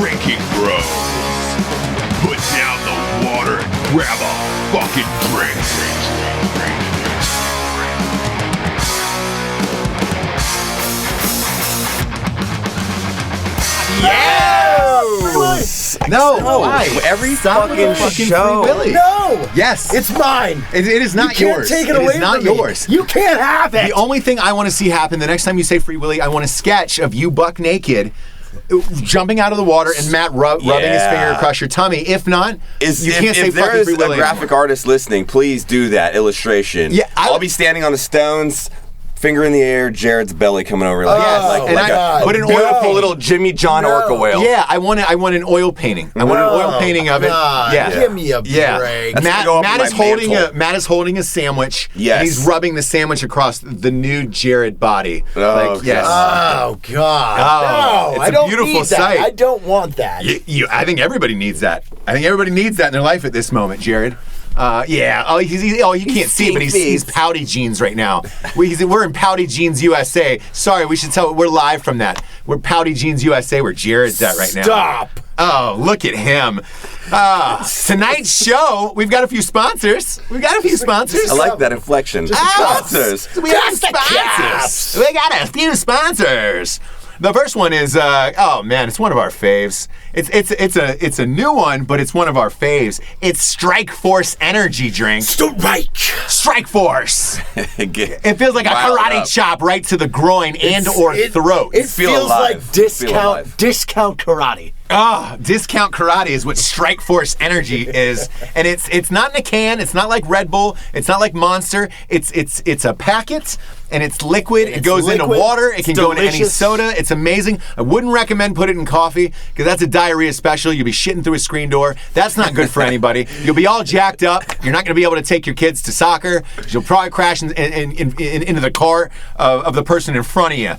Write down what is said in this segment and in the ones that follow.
Drinking Bros. Put down the water and grab a fucking drink. Yes! No, why? Every Stop fucking show. Free Willy. No! Yes. It's mine. It is not you yours. Can't take it away is not from me. yours. You can't have it. The only thing I want to see happen the next time you say Free Willy, I want a sketch of you buck naked, jumping out of the water and Matt rubbing his finger across your tummy. If not, you can't say if there fucking is Free Willy a graphic artist listening, please do that illustration. Yeah, I'll be standing on the stones, finger in the air, Jared's belly coming over like put an beautiful little Jimmy John orca whale. Yeah, I want an oil painting. I want an oil painting of it. Yeah, give me a break. Matt is holding a sandwich. Yes, and he's rubbing the sandwich across the new Jared body. Oh, yes. Oh God. No, it's a beautiful sight. I don't want that. I think everybody needs that. I think everybody needs that in their life at this moment, Jared. You can't see it, but he's pouty jeans right now. We're in Pouty Jeans USA. Sorry, we should tell. We're live from that. We're Pouty Jeans USA, where Jared's at right now. Stop. Oh, look at him. Tonight's show, we've got a few sponsors. I like that inflection. Sponsors. We got sponsors. We got a few sponsors. The first one is, it's one of our faves. It's a new one, but it's one of our faves. It's Strike Force energy drink. Strike Force. It feels like a karate chop right to the groin or throat. It feels like discount karate. Discount karate is what Strike Force energy is, and it's not in a can. It's not like Red Bull. It's not like Monster. It's a packet, and it's liquid. It goes into water. It can go into any soda. It's amazing. I wouldn't recommend put it in coffee because that's a diarrhea special. You'll be shitting through a screen door. That's not good for anybody. You'll be all jacked up. You're not going to be able to take your kids to soccer. You'll probably crash into the car of the person in front of you.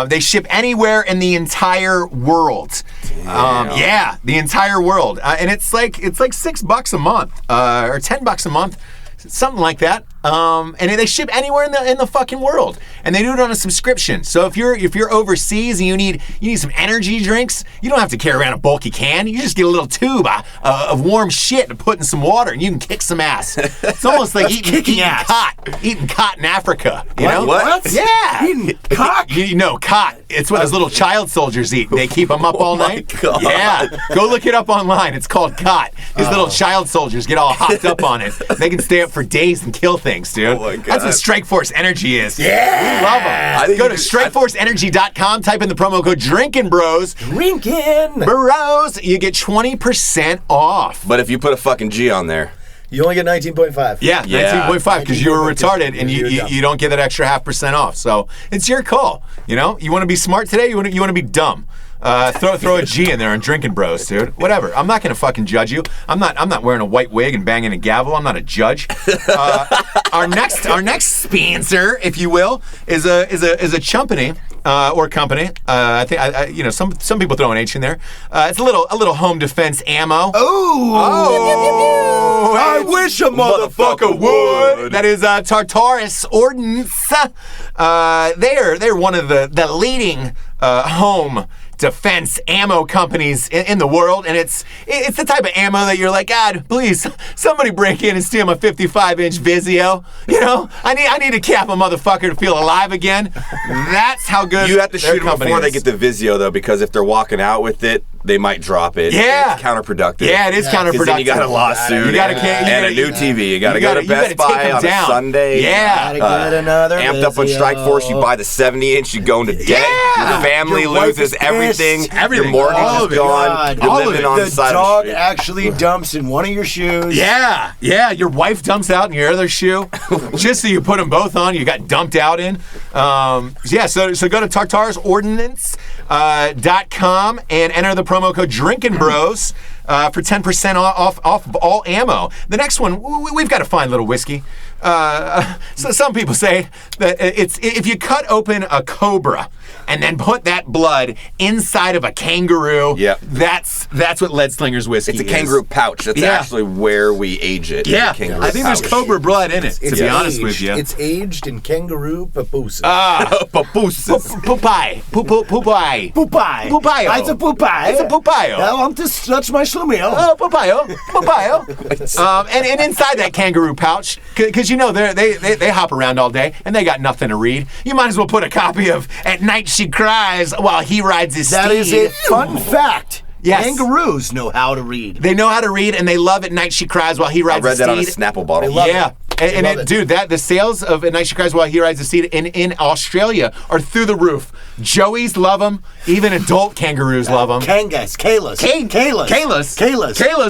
They ship anywhere in the entire world. The entire world, and it's like $6 a month, or $10 a month, something like that. And they ship anywhere in the fucking world, and they do it on a subscription. So if you're overseas and you need some energy drinks, you don't have to carry around a bulky can. You just get a little tube of warm shit to put in some water, and you can kick some ass. It's almost like eating cot in Africa. You know what? Yeah, eating cock. Cot. It's what those little child soldiers eat. They keep them up all night. God. Yeah, go look it up online. It's called cot. These little child soldiers get all hopped up on it. They can stay up for days and kill things, dude. Oh my God. That's what Strike Force energy is. Yeah, we love them. Go to strikeforceenergy.com. Type in the promo code Drinkin Bros. Drinkin Bros. You get 20% off. But if you put a fucking G on there, you only get 19.5. Yeah, 19.5 because you were retarded and you don't get that extra 0.5% off. So it's your call. You want to be smart today. You want to be dumb. Throw a G in there on Drinkin Bros, dude. Whatever. I'm not gonna fucking judge you. I'm not wearing a white wig and banging a gavel. I'm not a judge. Our next sponsor, if you will, is a chumpany. Or company. I think some people throw an H in there. It's a little home defense ammo. Oh! I wish a motherfucker would. That is Tartarus Ordnance. They're one of the leading home defense ammo companies in the world, and it's the type of ammo that you're like, God, please, somebody break in and steal my 55-inch Vizio. I need to cap a motherfucker to feel alive again. That's how good you have to shoot them before is. they get the Vizio, though, because if they're walking out with it, they might drop it. Yeah. It's counterproductive. Yeah, it is counterproductive. Then you got a lawsuit and a new TV. You got to go to Best Buy on a Sunday. Yeah. Get another amped up on Strike Force, you buy the 70-inch, you go into debt. Yeah. Your family loses everything. Your mortgage is gone. You're living on the side of the street. The dog actually dumps in one of your shoes. Yeah. Your wife dumps out in your other shoe. Just so you put them both on, you got dumped out in. So go to tartarsordnance.com and enter the promo code Drinkin Bros for 10% off all ammo. The next one, we've got a fine little whiskey. So some people say that it's if you cut open a cobra and then put that blood inside of a kangaroo. Yep. That's what Lead Slinger's whiskey is. It's a kangaroo pouch. That's actually where we age it. Yeah, Kangaroo I think there's pouch. cobra blood in it. To be honest with you, It's aged in kangaroo papooses. Papooses. Poopai. Poopai. Poopayo. It's a poopai. It's a poopayo. I want to stretch my schlumio. Oh, Popayo. And inside that kangaroo pouch, because you know they hop around all day and they got nothing to read. You might as well put a copy of At Night She Cries While He Rides His Steed. That is a fun fact. Yes. Kangaroos know how to read. They know how to read, and they love At Night She Cries While He Rides His Steed. I read that on a Snapple bottle. Yeah. Dude, the sales of At Night She Cries While He Rides the Steed in Australia are through the roof. Joeys love them. Even adult kangaroos love them. Kangas. Kayla's,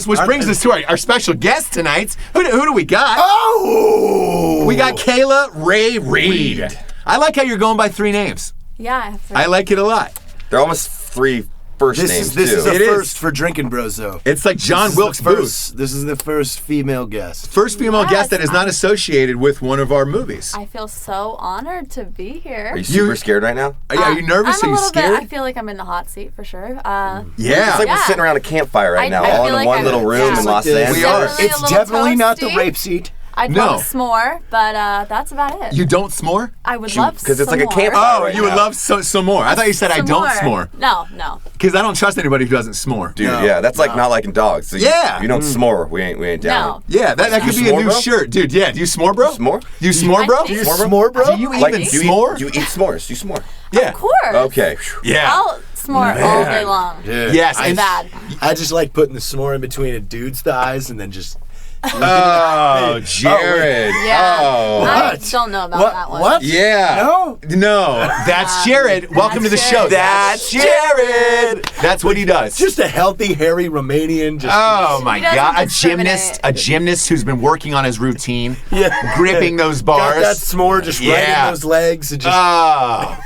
which brings us to our special guest tonight. Who do we got? Oh! We got Kayla Rae Reid. I like how you're going by 3 names. Yeah, I have 3. I like it a lot. They're almost 3 first names, This is too. a It first is. for Drinkin' Bros, though. It's like John Wilkes Booth. This is the first female guest. First female Yes, guest that is not associated with one of our movies. I feel so honored to be here. Are you super scared right now? Are you nervous? I'm Are a you little scared? bit. I feel like I'm in the hot seat for sure. Yeah. It's like Yeah. we're sitting around a campfire right now, I all feel in like one I'm- little room yeah. in Los This. Angeles. We are. Definitely a It's little definitely not the toasty. rape seat. I'd No. love a s'more, but that's about it. You don't s'more? I would love because it's like a s'more. campfire. Oh, right you would now. love some more. I thought you said I don't s'more. No. Because I don't trust anybody who doesn't s'more. Dude, No, yeah, that's like not liking dogs. So Yeah. You don't s'more. We ain't down. No. Yeah, that could You be a s'more, new bro? shirt. Dude, yeah. Do you s'more, bro? S'more? Do you s'more, bro? Do you S'more, bro? Do you Like, even you s'more? eat s'mores. You s'more. Yeah. Of course. Okay. Yeah. I'll s'more all day long. Yes. I'm and- bad. I just like putting the s'more in between a dude's thighs and then just... Oh, Jared. Yeah. Oh. I What? don't know about that one. What? Yeah. No? That's Jared. Welcome to the that's show. Jared. That's Jared. That's what he does. Just a healthy, hairy Romanian. Just Oh my He doesn't God! discriminate. A gymnast who's been working on his routine, Yeah. gripping those got bars. that s'more just right Yeah. in those legs. And just, Oh.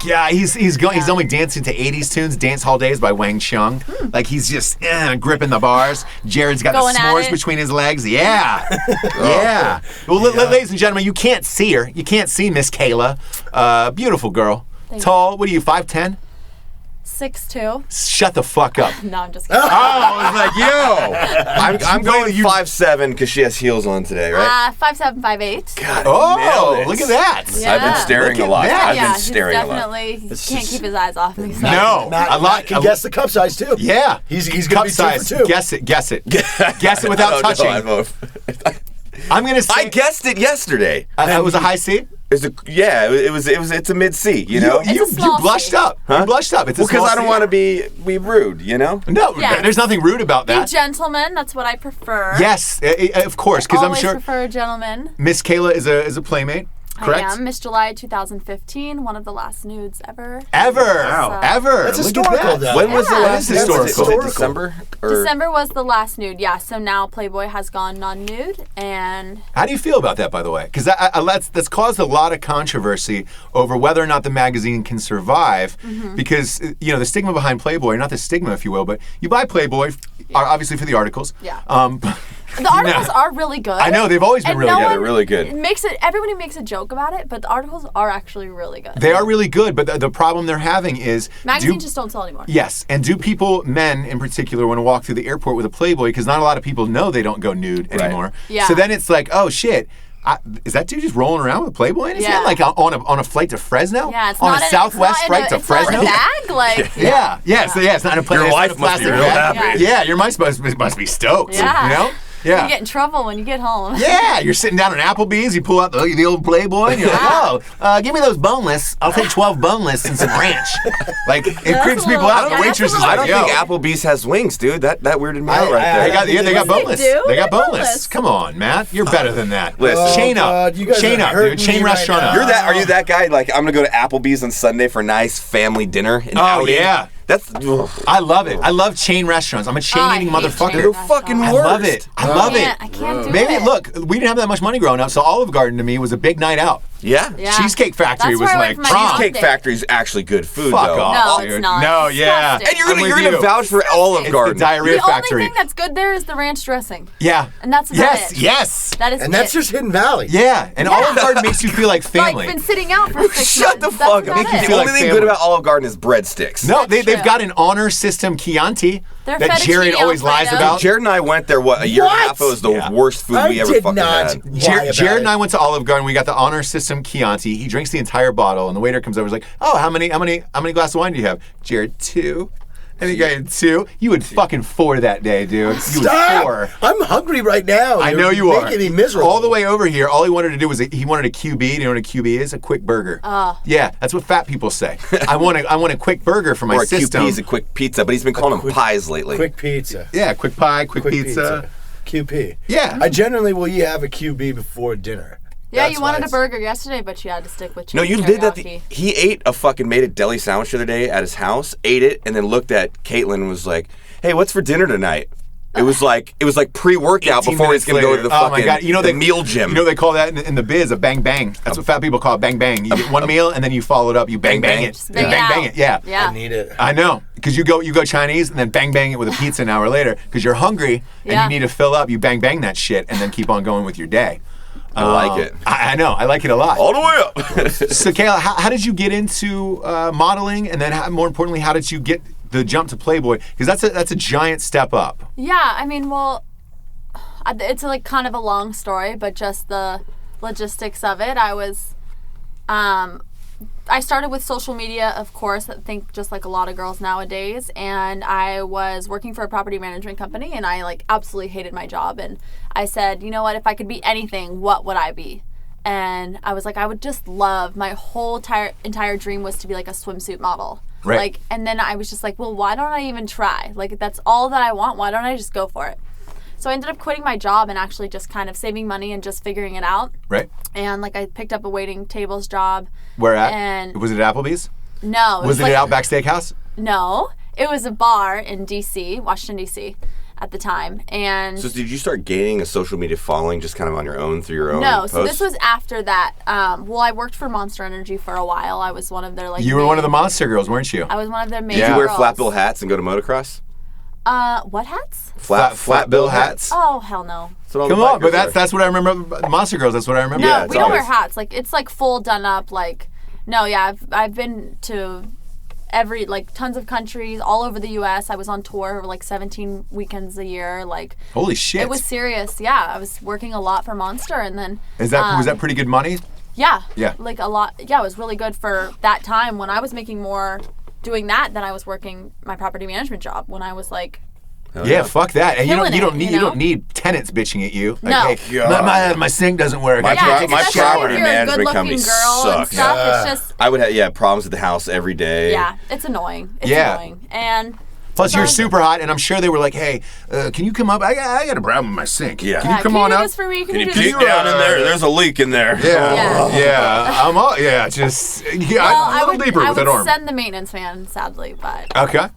Yeah, he's only dancing to 80s tunes, Dance Hall Days by Wang Chung. Like he's just gripping the bars. Jared's got Going the at s'mores it. between his legs. Yeah. Yeah. Well, ladies and gentlemen, you can't see her. You can't see Miss Kayla. Beautiful girl. Thank Tall. What are you, 5'10"? 6'2". Shut the fuck up. No, I'm just kidding. Oh, I was like, yo. I'm going 5'7" because she has heels on today, right? 5'7", 5'8". God, Oh, nailed it. look at that. Yeah. I've been staring Look a lot. at that. I've Yeah, been he's staring a lot. definitely can't keep his eyes off me. So. No. Matt can guess the cup size, too. Yeah. He's going to Cup be 2 size. for 2. Guess it. Guess it without No, touching. I'm gonna say I guessed it yesterday. it was a high C. It's a mid C, you know? You a small blushed C. up. You blushed up. It's a Well, because small I don't C. want to be rude, you know? No, Yeah. there's nothing rude about Be that. gentleman. That's what I prefer. Yes, of course, because I'm Always sure prefer a gentleman. Miss Kayla is a playmate, correct? I am. Miss July 2015, one of the last nudes ever. Ever, Wow. ever. That's Look at historical, that. though. When was the Yeah. last? That is Was it historical. December? Or- December was the last nude, yeah. So now Playboy has gone non-nude, and How do you feel about that, by the way? Because that's caused a lot of controversy over whether or not the magazine can survive. Mm-hmm. Because the stigma behind Playboy, not the stigma, if you will, but you buy Playboy, obviously for the articles. Yeah. the articles are really good. I know, they've always been And really no good. one They're really good. Everybody makes a joke about it, but the articles are actually really good. They are really good, but the problem they're having is Magazines just don't sell anymore. Yes, and do people, men in particular, want to walk through the airport with a Playboy? Because not a lot of people know they don't go nude anymore. Yeah. So then it's like, oh shit, is that dude just rolling around with a Playboy in his hand, like on a flight to Fresno? Yeah, it's on not a Southwest flight to Fresno. It's not in a bag, like Yeah, so it's not a Your it's wife not a must be plastic real bag. happy. Yeah, your wife must be stoked. Yeah. You know? You Yeah. get in trouble when you get home. Yeah, you're sitting down at Applebee's, you pull out the old Playboy, and you're like, oh, give me those boneless. I'll take 12 boneless and some ranch. Like, it creeps people out. The yeah, waitress is that's a like, I don't yo. think Applebee's has wings, dude. That weirded me out right They there. got, they got boneless. They do? They got They're boneless. boneless. Come on, Matt. You're better than that. Listen. Chain up. God, you guys Chain are up, hurting dude. Chain me right restaurant now. up. Are you that guy? Like, I'm gonna go to Applebee's on Sunday for a nice family dinner. And Oh, outing? yeah. That's I love it. I love chain restaurants. I'm a chain eating I hate motherfucker. chain the fucking I worst. love it. I love it. I can't do Maybe it. look, we didn't have that much money growing up, so Olive Garden to me was a big night out. Yeah. Cheesecake Factory That's was where I like went for my prom. Cheesecake Factory is actually good food, Fuck though. off, No, dude. it's not. No, It's yeah. disgusting. And I'm you're with gonna you. vouch for Olive It's Garden. the diarrhea The factory. only thing that's good there is the ranch dressing. Yeah. And that's about it. Yes. That is And that's it. just Hidden Valley. Yeah. And Olive Garden makes you feel like family. Like, been sitting out for 6 Shut the months. That's fuck up. about Make you it. The feel only like thing family. good about Olive Garden is breadsticks. No, That's they've true. got an honor system Chianti Their that Jared fettuccine always lies Alfredo. about. Jared and I went there, a year and a half ago. It was the Yeah. worst food we I ever did fucking not had. lie about Jared it. and I went to Olive Garden. We got the honor system Chianti. He drinks the entire bottle, and the waiter comes over. and is like, "Oh, how many glasses of wine do you have?" Jared, 2. And the guy had 2. You would fucking 4 that day, dude. You would Stop! 4. I'm hungry right now. I You're know you are. making me miserable. All the way over here, all he wanted to do was he wanted a QB. Do you know what a QB is? A quick burger. Yeah, that's what fat people say. I want a quick burger for my Or a system. QP is a quick pizza, but he's been calling them pies lately. Quick pizza. Yeah, quick pie, quick pizza. QP. Yeah. I generally will have a QB before dinner. Yeah, That's you why wanted a it's- burger yesterday, but you had to stick with No, chicken you did that. teriyaki. He made a deli sandwich the other day at his house, ate it, and then looked at Caitlin and was like, "Hey, what's for dinner tonight?" It was like pre-workout 18 before he's minutes gonna go to the later. fucking Oh my God. the meal gym. You know they call that in the biz a bang bang. That's what fat people call it, bang bang. You get one meal and then you follow it up. You bang bang it. Just You bang it bang out. bang it. Yeah. Yeah. I need it. I know, because you go Chinese and then bang bang it with a pizza an hour later because you're hungry and Yeah. you need to fill up. You bang bang that shit and then keep on going with your day. I like it. I know. I like it a lot. All the way up. So, Kayla, how did you get into modeling, and then more importantly, how did you get the jump to Playboy? Because that's a giant step up. Yeah, I mean, well, it's like kind of a long story, but just the logistics of it. I started with social media, of course, I think just like a lot of girls nowadays, and I was working for a property management company, and I like absolutely hated my job, and I said, you know what, if I could be anything, what would I be? And I was like, I would just love, my whole entire dream was to be like a swimsuit model. Right. Like, and then I was just like, well, why don't I even try? Like, if that's all that I want, why don't I just go for it? So I ended up quitting my job and actually just kind of saving money and just figuring it out. Right. And like I picked up a waiting tables job. Where at? And Was it at Applebee's? no, Was it like, at Outback Steakhouse? No, it was a bar in DC, Washington DC, at the time. And So did you start gaining a social media following just kind of on your own through your own no, posts? so this was after that. Well, I worked for Monster Energy for a while. I was one of their like. You were main- one of the monster girls, weren't you? I was one of their main. Did you wear girls. flat bill hats and go to motocross? What hats? Flat bill hats. Oh hell no. That's what all the Come on, bikers but wear. that's what I remember. Monster girls. That's what I remember. No, Yeah, we it's don't wear always- hats. Like it's like full done up. Like no, yeah, I've been to every like tons of countries all over the U.S. I was on tour like 17 weekends a year. Like Holy shit! it was serious. Yeah, I was working a lot for Monster, and then was that pretty good money? yeah, Yeah. like a lot. Yeah, it was really good for that time when I was making more doing that than I was working my property management job when I was like. Yeah, fuck that. And you Killing don't it, need you know? tenants bitching at you. Like, No. hey, my sink doesn't work. My I can't pro- take my a especially shower. property if you're a management good-looking company girl and sucks. stuff. Yeah. It's just I would have problems at the house every day. yeah, it's annoying. It's Yeah. annoying, and Plus, you're sometimes- super hot, and I'm sure they were like, "Hey, can you come up? I got a problem with my sink. Yeah. Can Yeah, you come can on you do up? this for me? Can you do peek this? down in there? There's a leak in there. Yeah. I'm all just I'm a little deeper I with that would arm. send the maintenance man, sadly, but Okay.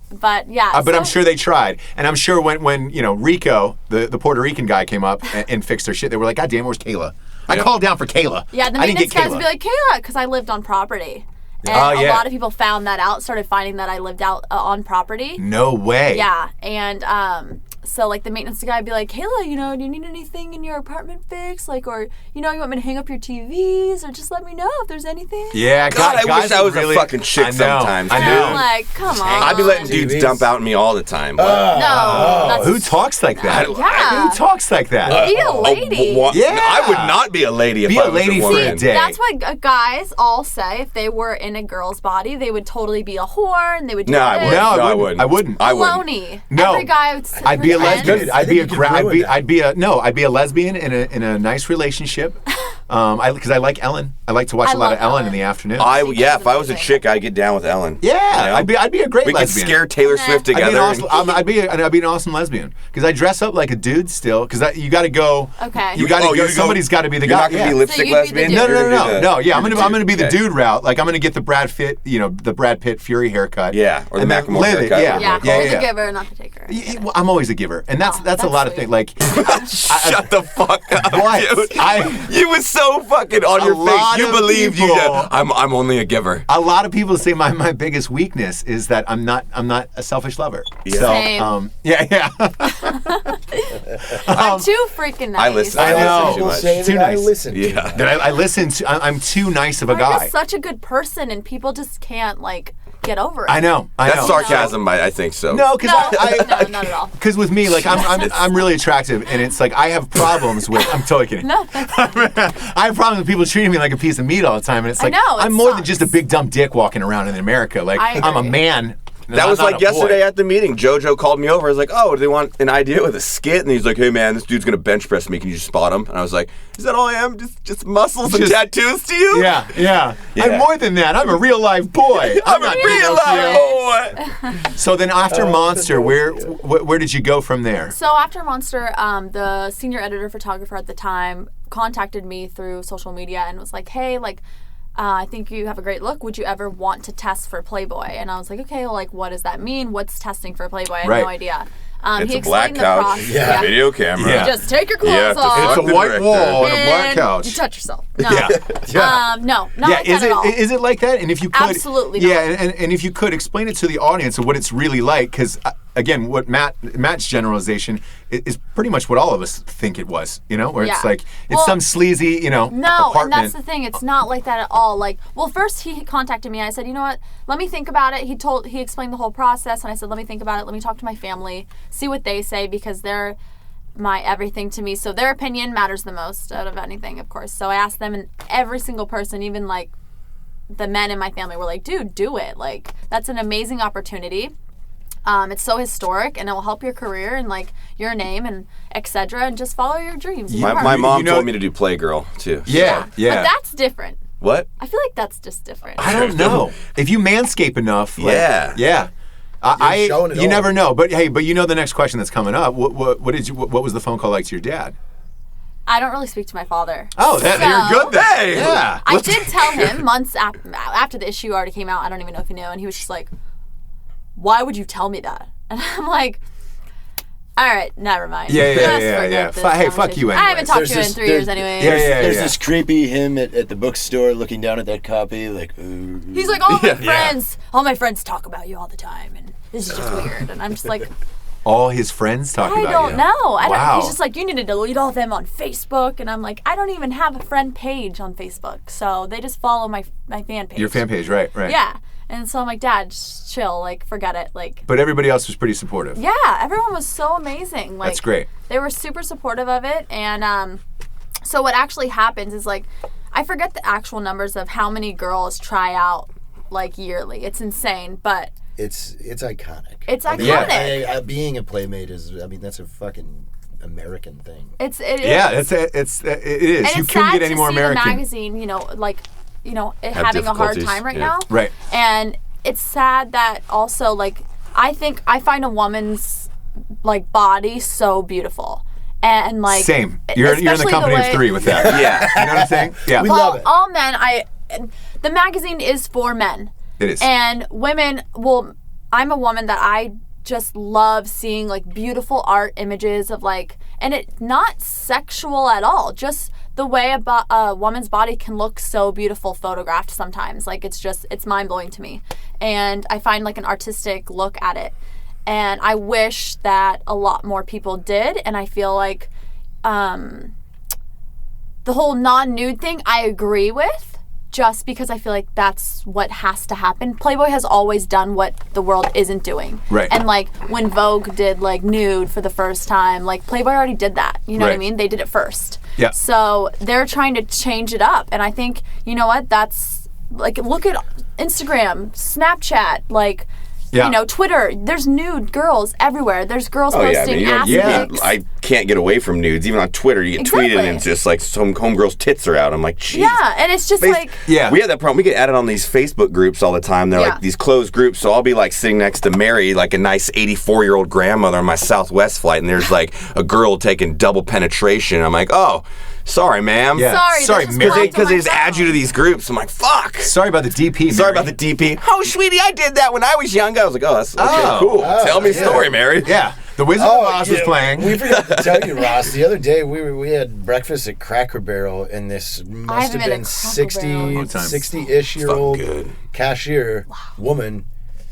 yeah. But I'm so- sure they tried, and I'm sure when Rico, the Puerto Rican guy, came up and fixed their shit, they were like, "God damn, where's Kayla?" I called down for Kayla. Yeah, the I didn't maintenance get guys Kayla. would be like, Kayla, because I lived on property. And Oh, yeah. a lot of people found that out, started finding that I lived out on property. No way. Yeah, and so like the maintenance guy would be like, Kayla, do you need anything in your apartment fixed? Like, or you want me to hang up your TVs, or just let me know if there's anything. Yeah, God, I guys wish I was really, a fucking chick I know, sometimes. I And know. I'm like, come on. I'd be letting dudes TVs. dump out on me all the time. No, that's Who talks like that? Yeah. Who talks like that? be a lady. Yeah. I would not be a lady if Be I a was lady a for woman. a day. That's what guys all say. If they were in a girl's body, they would totally be a whore, and they would do No, I this. wouldn't. No, I I wouldn't. wouldn't. I I wouldn't. Baloney. No. Every guy would I'd be a pretend. lesbian. I I'd be a think you could ruin that. I'd be a lesbian in a nice relationship. Because I like Ellen. I like to watch I a lot of love Ellen in Ellen. the afternoon. If I was a amazing. chick, I'd get down with Ellen. yeah, You know? I'd be a great We could lesbian. scare Taylor Swift I'd be, together. an awesome, I'd be an awesome lesbian because I dress up like a dude still. Because you got to go. Okay. You got to Oh, go. you go- Somebody's got to be the You're guy. not gonna yeah. be lipstick So you'd be the lesbian. dude. No, You're no, gonna no, do no. the- Yeah, I'm you're gonna be the okay. dude route. Like I'm gonna get the Brad Pitt, the Brad Pitt Fury haircut. Yeah, or the and then Macklemore live it. haircut. Yeah, Yeah, yeah, you're yeah. the giver, not the taker. Well, I'm always a giver, and that's a that's lot of sweet. things. Like, Shut the fuck up, what? dude. I You was so fucking on your face. You believed you. I'm only a giver. A lot of people say my biggest weakness is that I'm not a selfish lover. Yeah. So Same. yeah. I'm too freaking nice. I listen. I know. Too much. Say Too that I nice. listen. Yeah. That I listen to. I'm too nice of a I'm guy. just such a good person, and people just can't like get over it. I know. That's sarcasm, I think so. No, because No, not at all. Because with me, like I'm really attractive, and it's like I have problems with. I'm totally kidding. No, that's I have problems with people treating me like a piece of meat all the time, and it's I like know, it I'm more than sucks. just a big dumb dick walking around in America. Like I I'm a agree. man. That was not like a yesterday boy. at the meeting. JoJo called me over. I was like, "Oh, do they want an idea with a skit?" And he's like, "Hey, man, this dude's gonna bench press me. Can you just spot him?" And I was like, "Is that all I am? Just muscles and Just- tattoos to you?" Yeah. I'm more than that. I'm a real life boy. I'm not a real Pinocchio. life boy. So then after Monster, where did you go from there? So after Monster, the senior editor photographer at the time contacted me through social media and was like, "Hey, like, I think you have a great look. Would you ever want to test for Playboy?" And I was like, "Okay, well, like, what does that mean? What's testing for Playboy?" I had Right. no idea. It's he a black explained the couch, process. Yeah. video camera. Yeah. Just take your You have clothes to off. fuck It's a the white director. wall and a black and couch. you touch yourself. No. No, not like is that at all. it like that? And if you could, Absolutely yeah, not. and if you could explain it to the audience of what it's really like, because again, what Matt's generalization is pretty much what all of us think it was, where it's Yeah. like it's Well, some sleazy, No, apartment. and that's the thing. It's not like that at all. Like, well, first he contacted me. I said, "You know what? Let me think about it." He explained the whole process, and I said, "Let me think about it. Let me talk to my family, see what they say, because they're my everything to me. So their opinion matters the most out of anything, of course." So I asked them, and every single person, even like the men in my family, were like, "Dude, do it. Like, that's an amazing opportunity. It's so historic, and it will help your career and like your name and etc. And just follow your dreams." My mom told me to do Playgirl too. Yeah. But that's different. What? I feel like that's just different. I don't know. If you manscape enough, like, Yeah. showing it you all. never know. But hey, the next question that's coming up. What was the phone call like to your dad? I don't really speak to my father. Oh, So- you're good then. Hey! Yeah. I did tell him months after the issue already came out. I don't even know if he knew, and he was just like, "Why would you tell me that?" And I'm like, "All right, never mind." Yeah. Let's forget this Hey, fuck conversation. you I haven't anyways. talked There's to you in this- 3 years anyway. Yeah. There's this creepy him at the bookstore looking down at that copy, like, ooh. He's like, all my friends talk about you all the time, and this is just weird. And I'm just like, All his friends talk I about don't you. know. Wow. He's just like, you need to delete all of them on Facebook. And I'm like, I don't even have a friend page on Facebook. So they just follow my fan page. Your fan page, right? Yeah. And so I'm like, Dad, just chill. Like, forget it. Like, But everybody else was pretty supportive. yeah, everyone was so amazing. Like, That's great. They were super supportive of it. And so what actually happens is, like, I forget the actual numbers of how many girls try out, like, yearly. It's insane. But It's iconic. It's I mean, iconic. being a Playmate that's a fucking American thing. it Yeah, is. it is. And You it's couldn't sad get any to more see American. the magazine, it Have having a hard difficulties, time right yeah. now. Right. And it's sad that also, like, I find a woman's, like, body so beautiful. And, like... Same. You're in the especially company way- of 3 with that. Yeah. You know what I'm saying? Yeah. We love it. All men, the magazine is for men. It is. And women, well, I'm a woman that I just love seeing, like, beautiful art images of, like, and it's not sexual at all. Just the way a woman's body can look so beautiful photographed sometimes. Like, it's mind-blowing to me. And I find, like, an artistic look at it. And I wish that a lot more people did. And I feel like the whole non-nude thing, I agree with. Just because I feel like that's what has to happen. Playboy has always done what the world isn't doing. Right. And, like, when Vogue did, like, nude for the first time, like, Playboy already did that. You know what I Right. mean? They did it first. Yeah. So they're trying to change it up. And I think, you know what? That's, like, look at Instagram, Snapchat, like... Yeah. Twitter. There's nude girls everywhere. There's girls Oh yeah, I posting mean, ass pics. I can't get away from nudes. Even on Twitter, you get Exactly. tweeted and it's just like some homegirl's tits are out. I'm like, jeez. Yeah, and it's just like... Yeah. We have that problem. We get added on these Facebook groups all the time. They're Yeah. like these closed groups. So I'll be like sitting next to Mary, like a nice 84-year-old grandmother on my Southwest flight, and there's like a girl taking double penetration. I'm like, oh, sorry, ma'am. Yeah. Sorry, Sorry, this is Mary. blocked Because on they my just add phone. you to these groups. I'm like, fuck. Sorry about the DP. Sorry Mary. about the DP. Oh, sweetie, I did that when I was young. I was like, oh, that's okay, Oh. cool. Tell me a story, Mary. Yeah. The Wizard of Oz was playing. We forgot to tell you, Ross. The other day we had breakfast at Cracker Barrel, and this must have been 60-ish-year-old cashier woman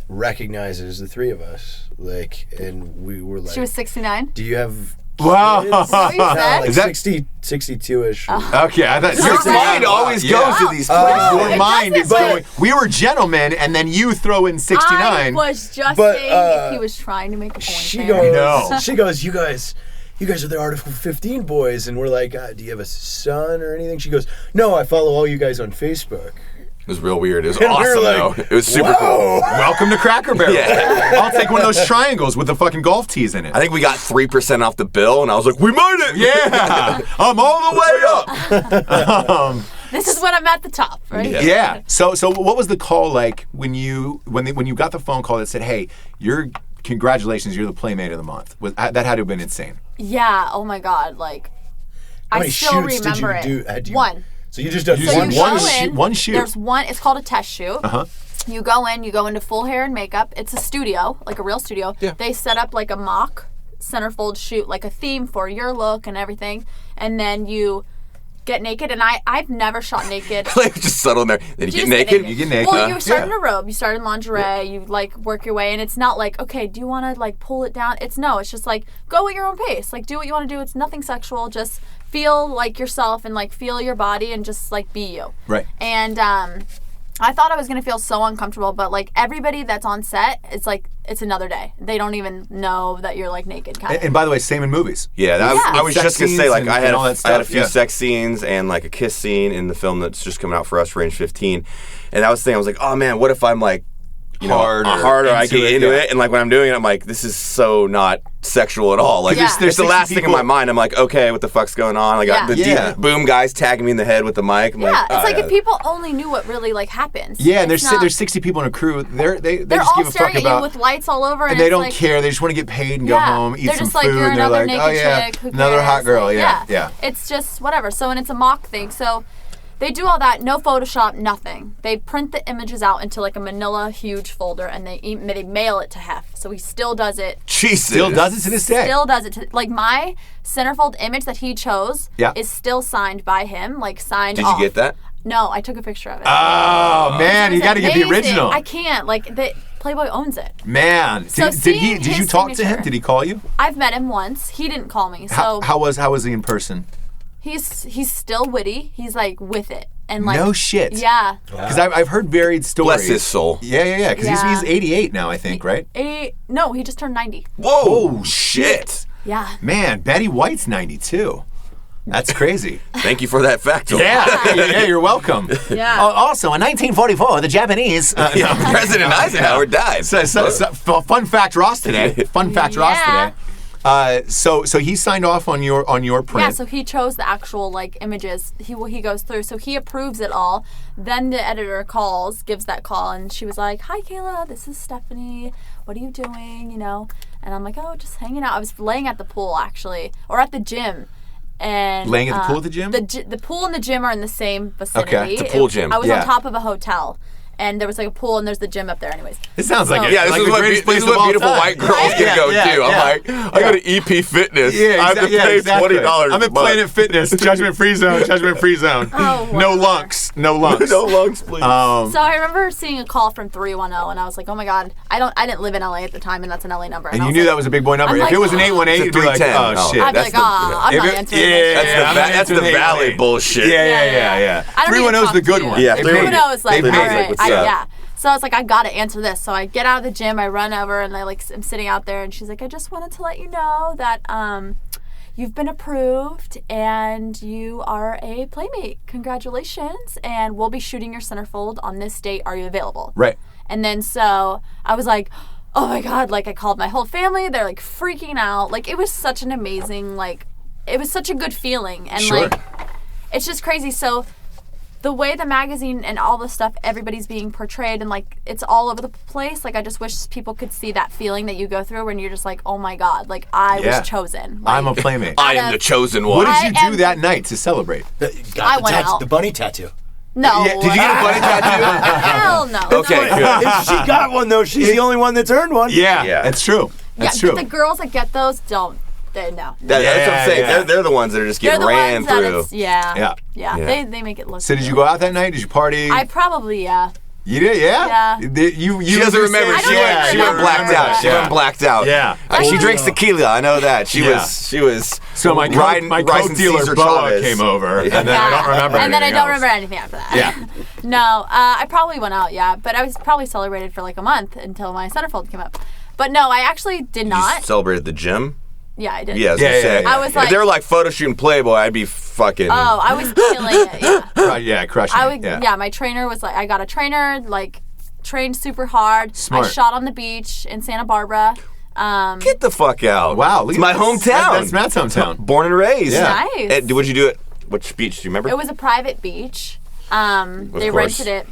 recognizes the three of us, like, and we were like, She was 69. "Do you have?" Wow. Is that what you said? Like Is that 62-ish. okay? I thought Your mind always goes to these places. Your It mind is doesn't, going. We were gentlemen, and then you throw in 69. I was just But, saying if he was trying to make a point She there. goes, No. she goes, you guys are the Article 15 boys, and we're like, do you have a son or anything? She goes, no, I follow all you guys on Facebook. It was real weird. It was And we were awesome, like, though. It was super cool. Welcome to Cracker Barrel. Yeah. I'll take one of those triangles with the fucking golf tees in it. I think we got 3% off the bill, and I was like, we made it! Yeah, I'm all the way up. This is when I'm at the top, right? Yeah. So what was the call like when you got the phone call that said, "Hey, congratulations, you're the Playmate of the Month"? That had to have been insane. Yeah. Oh my God. Like, How I many still shoots remember did you do? it. One. So you just done You So did you one go shoot- in. one shoot. There's one. It's called a test shoot. Uh-huh. You go into full hair and makeup. It's a studio, like a real studio. Yeah. They set up like a mock centerfold shoot, like a theme for your look and everything. And then you get naked. And I've never shot naked. Like, just settle in there. Then you just get naked. You get naked. Well, you start Yeah. in a robe. You start in lingerie. You like work your way, and it's not like, okay, do you want to like pull it down? It's just like go at your own pace. Like do what you want to do. It's nothing sexual. Just feel like yourself and like feel your body and just like be you. Right. And I thought I was gonna feel so uncomfortable, but like everybody that's on set, it's like it's another day. They don't even know that you're like naked. Kind of. And by the way, same in movies. Yeah, I was Sex just gonna say, scenes like, and- I and had all that a stuff, few yeah. sex scenes and like a kiss scene in the film that's just coming out for us, Range 15, and I was like, oh man, what if I'm like, you know, Hard or hard or I into get it, into yeah. it, and like when I'm doing it, I'm like, this is so not sexual at all. Like, Yeah. there's the 60 last thing in people- my mind. I'm like, okay, what the fuck's going on? Like, Yeah. the Yeah. deep boom guys tagging me in the head with the mic. I'm Yeah, like, it's like yeah. if people only knew what really like happens. Yeah, and It's not- there's 60 people in a crew. They They're just all give a fuck staring at about. you with lights all over, and they it's don't like, care. They just want to get paid and go Yeah, home, eat they're some just like, food, you're and they're another like, naked "Oh yeah, chick. Who another cares?" hot girl." Like, Yeah. It's just whatever. So, and it's a mock thing. So they do all that, no Photoshop, nothing. They print the images out into like a manila huge folder, and they mail it to Hef. So he still does it. Jesus. Still does it to this day. Still does it. Like my centerfold image that he chose Yeah. is still signed by him, like signed Did off. you get that? No, I took a picture of it. Oh man, It you was got to get the amazing. original. I can't. Like the Playboy owns it. Man, So did seeing you his talk to him? signature- Did he call you? I've met him once. He didn't call me. So How was he in person? he's still witty. He's like with it and like No shit. Yeah. Because I've heard varied stories. Bless his soul. Yeah. Because Yeah. he's 88 now, I think, right? No, he just turned 90. Whoa, shit. Yeah. Man, Betty White's 92. That's crazy. Thank you for that factoid. Yeah, you're welcome. Yeah. Also, in 1944, the Japanese. President Eisenhower died. Fun fact, Ross today. Fun fact, Ross Yeah. today. So he signed off on your print. Yeah, so he chose the actual like images. He goes through, so he approves it all. Then the editor gives that call, and she was like, "Hi, Kayla, this is Stephanie. What are you doing? You know?" And I'm like, "Oh, just hanging out." I was laying at the pool actually, or at the gym. And Laying at the pool at the gym? The pool and the gym are in the same vicinity. Okay. It's a pool gym. I was Yeah. on top of a hotel, and there was like a pool, and there's the gym up there. Anyways, It sounds like So- it. Yeah, this like is the what, greatest this place is of what all beautiful time. white girls Right? can go Yeah, do. yeah. I'm like, I go to EP Fitness. I have to pay $20. I'm at Planet Fitness, Judgment Free Zone, Judgment Free Zone. Oh, No wow. lunks, no lunks. No lungs, please. So I remember seeing a call from 310, and I was like, "Oh my god, I didn't live in LA at the time, and that's an LA number." And I you was knew like, that was a big boy number. I'm If like, it was an 818, It's a you'd be like, 310. oh shit. I'd be That's like, the- I'm If not it- answering yeah, this. that's the I'm not valley answering bullshit. Yeah. I don't need to 310's the talk good to you. one. Yeah, They 310 made it. 310 is like, They all made it. right, What's up? yeah. So I was like, I gotta answer this. So I get out of the gym, I run over, and I'm sitting out there, and she's like, I just wanted to let you know that you've been approved, and you are a Playmate. Congratulations, and we'll be shooting your centerfold on this date. Are you available? Right. And then so I was like, oh my god, like I called my whole family. They're like freaking out. Like it was such an amazing, like it was such a good feeling, and Sure. like it's just crazy. So the way the magazine and all the stuff, everybody's being portrayed, and like it's all over the place. Like I just wish people could see that feeling that you go through when you're just like, oh my god, like I Yeah. was chosen. Like, I'm a Playmate. I am the chosen one. What did I you do am- that night to celebrate? I went out. The bunny tattoo. no. Yeah, did you get a bunny tattoo? Hell no. Okay, No. good. If she got one though, she's the only one that's earned one. Yeah, Yeah. that's true. That's yeah, true. but the girls that get those don't. They no. That's what I'm saying. Yeah. They're the ones that are just They're getting the ran ones that through. it's, yeah. Yeah. They make it look. So did you go out that night? Did you party? I probably You did, yeah. Yeah. She doesn't remember. I don't She remember went blacked that. out. She went blacked out. Yeah. She drinks tequila. I know that. She Yeah. was. So my coke rising dealer Cesar Boa Chavez. came over, and then I don't remember. And then I anything don't else. remember anything after that. Yeah. No, I probably went out, but I was probably celebrated for like a month until my centerfold came up. But no, I actually did You not. celebrated the gym. Yeah, I did. Yeah, I was gonna say. I was if like, they were like photo shooting Playboy, I'd be fucking. oh, I was killing it. Yeah. Yeah, crushing I it. would. Yeah, my trainer was like, I got a trainer, like trained super hard. Smart. I shot on the beach in Santa Barbara. Get the fuck out! Wow, look it's at my this. hometown. That's Matt's hometown. Born and raised. Yeah. Nice. What'd you do at which beach? Do you remember? It was a private beach. They course. rented it.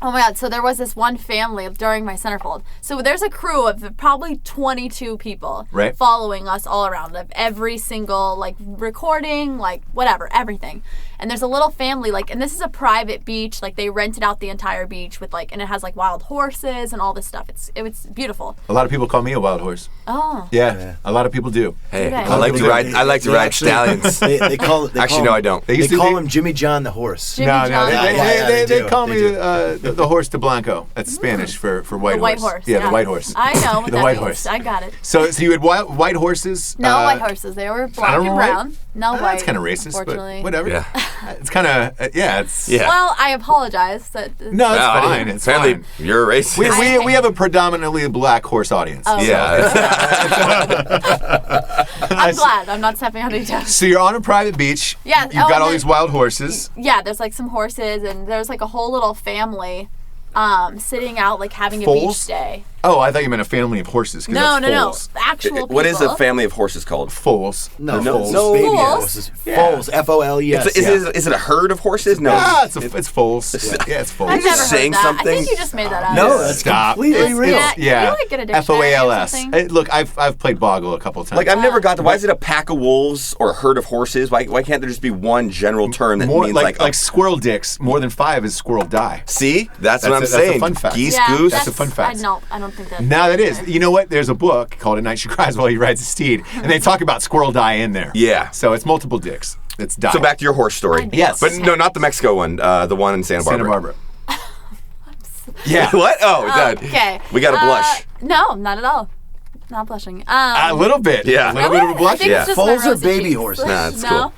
Oh my God. So there was this one family during my centerfold. So there's a crew of probably 22 people Right. following us all around of every single, like, recording, like, whatever, everything. And there's a little family, like, and this is a private beach. Like, they rented out the entire beach with, like, and it has, like, wild horses and all this stuff. It was beautiful. A lot of people call me a wild horse. Oh. Yeah, a lot of people do. Hey, Okay. I like to ride. I like to They ride actually- stallions. They call it. Actually, no, I don't. They They used to call be- him Jimmy John the horse. Jimmy No, John. they do. call They me do. the horse de blanco. That's Spanish for white The white horse. Yeah, the white horse. I know what The that white means. horse. I got it. So you had white horses? No white horses. They were black and know, brown. No white. That's kind of racist, Unfortunately. but whatever. Yeah. It's kind of it's Yeah. Well, I apologize. No, it's No, I fine. didn't- It's apparently, fine. you're a racist. We have a predominantly black horse audience. Oh. yeah. I'm glad. I'm not stepping on any toes. So you're on a private beach. Yeah, You've got and all then- these wild horses. Yeah, there's like some horses, and there's like a whole little family sitting out, like having a Foals? beach day. Oh, I thought you meant a family of horses. 'cause No, that's no, no. foals. Actual people. What is a family of horses called? Foals. No, No, foals. no. Baby Foals? horses. Foals. F-O-L-E-S. Is it a herd of horses? No. Ah, it's foals. Yeah, it's foals. I've never heard saying that. I something? think you just made that up. No, that's Stop. completely It's- real. it's- yeah. You, like, get a dictionary or FOALS. something? Look, I've played Boggle a couple times. Like I've never got the. Why is it a pack of wolves or a herd of horses? Why can't there just be one general term that more means like squirrel dicks. More than 5 is squirrel die. See, that's what I'm That's a saying. fun fact. Geese, Yeah, goose. That's a fun fact. I don't think that. Now that is. You know what? There's a book called "At Night She Cries While He Rides a Steed," and they talk about squirrel die in there. Yeah. So it's multiple dicks. It's die. So back to your horse story. Yes. But no, not the Mexico one. The one in Santa Barbara. Santa Barbara. Yeah. What? Oh, God. Okay. We got to blush. No, not at all. Not blushing. A little bit. Yeah. A little bit of a blush. I think Yeah. it's just my Foals or rosy baby cheeks. horses? Nah, it's no? cool.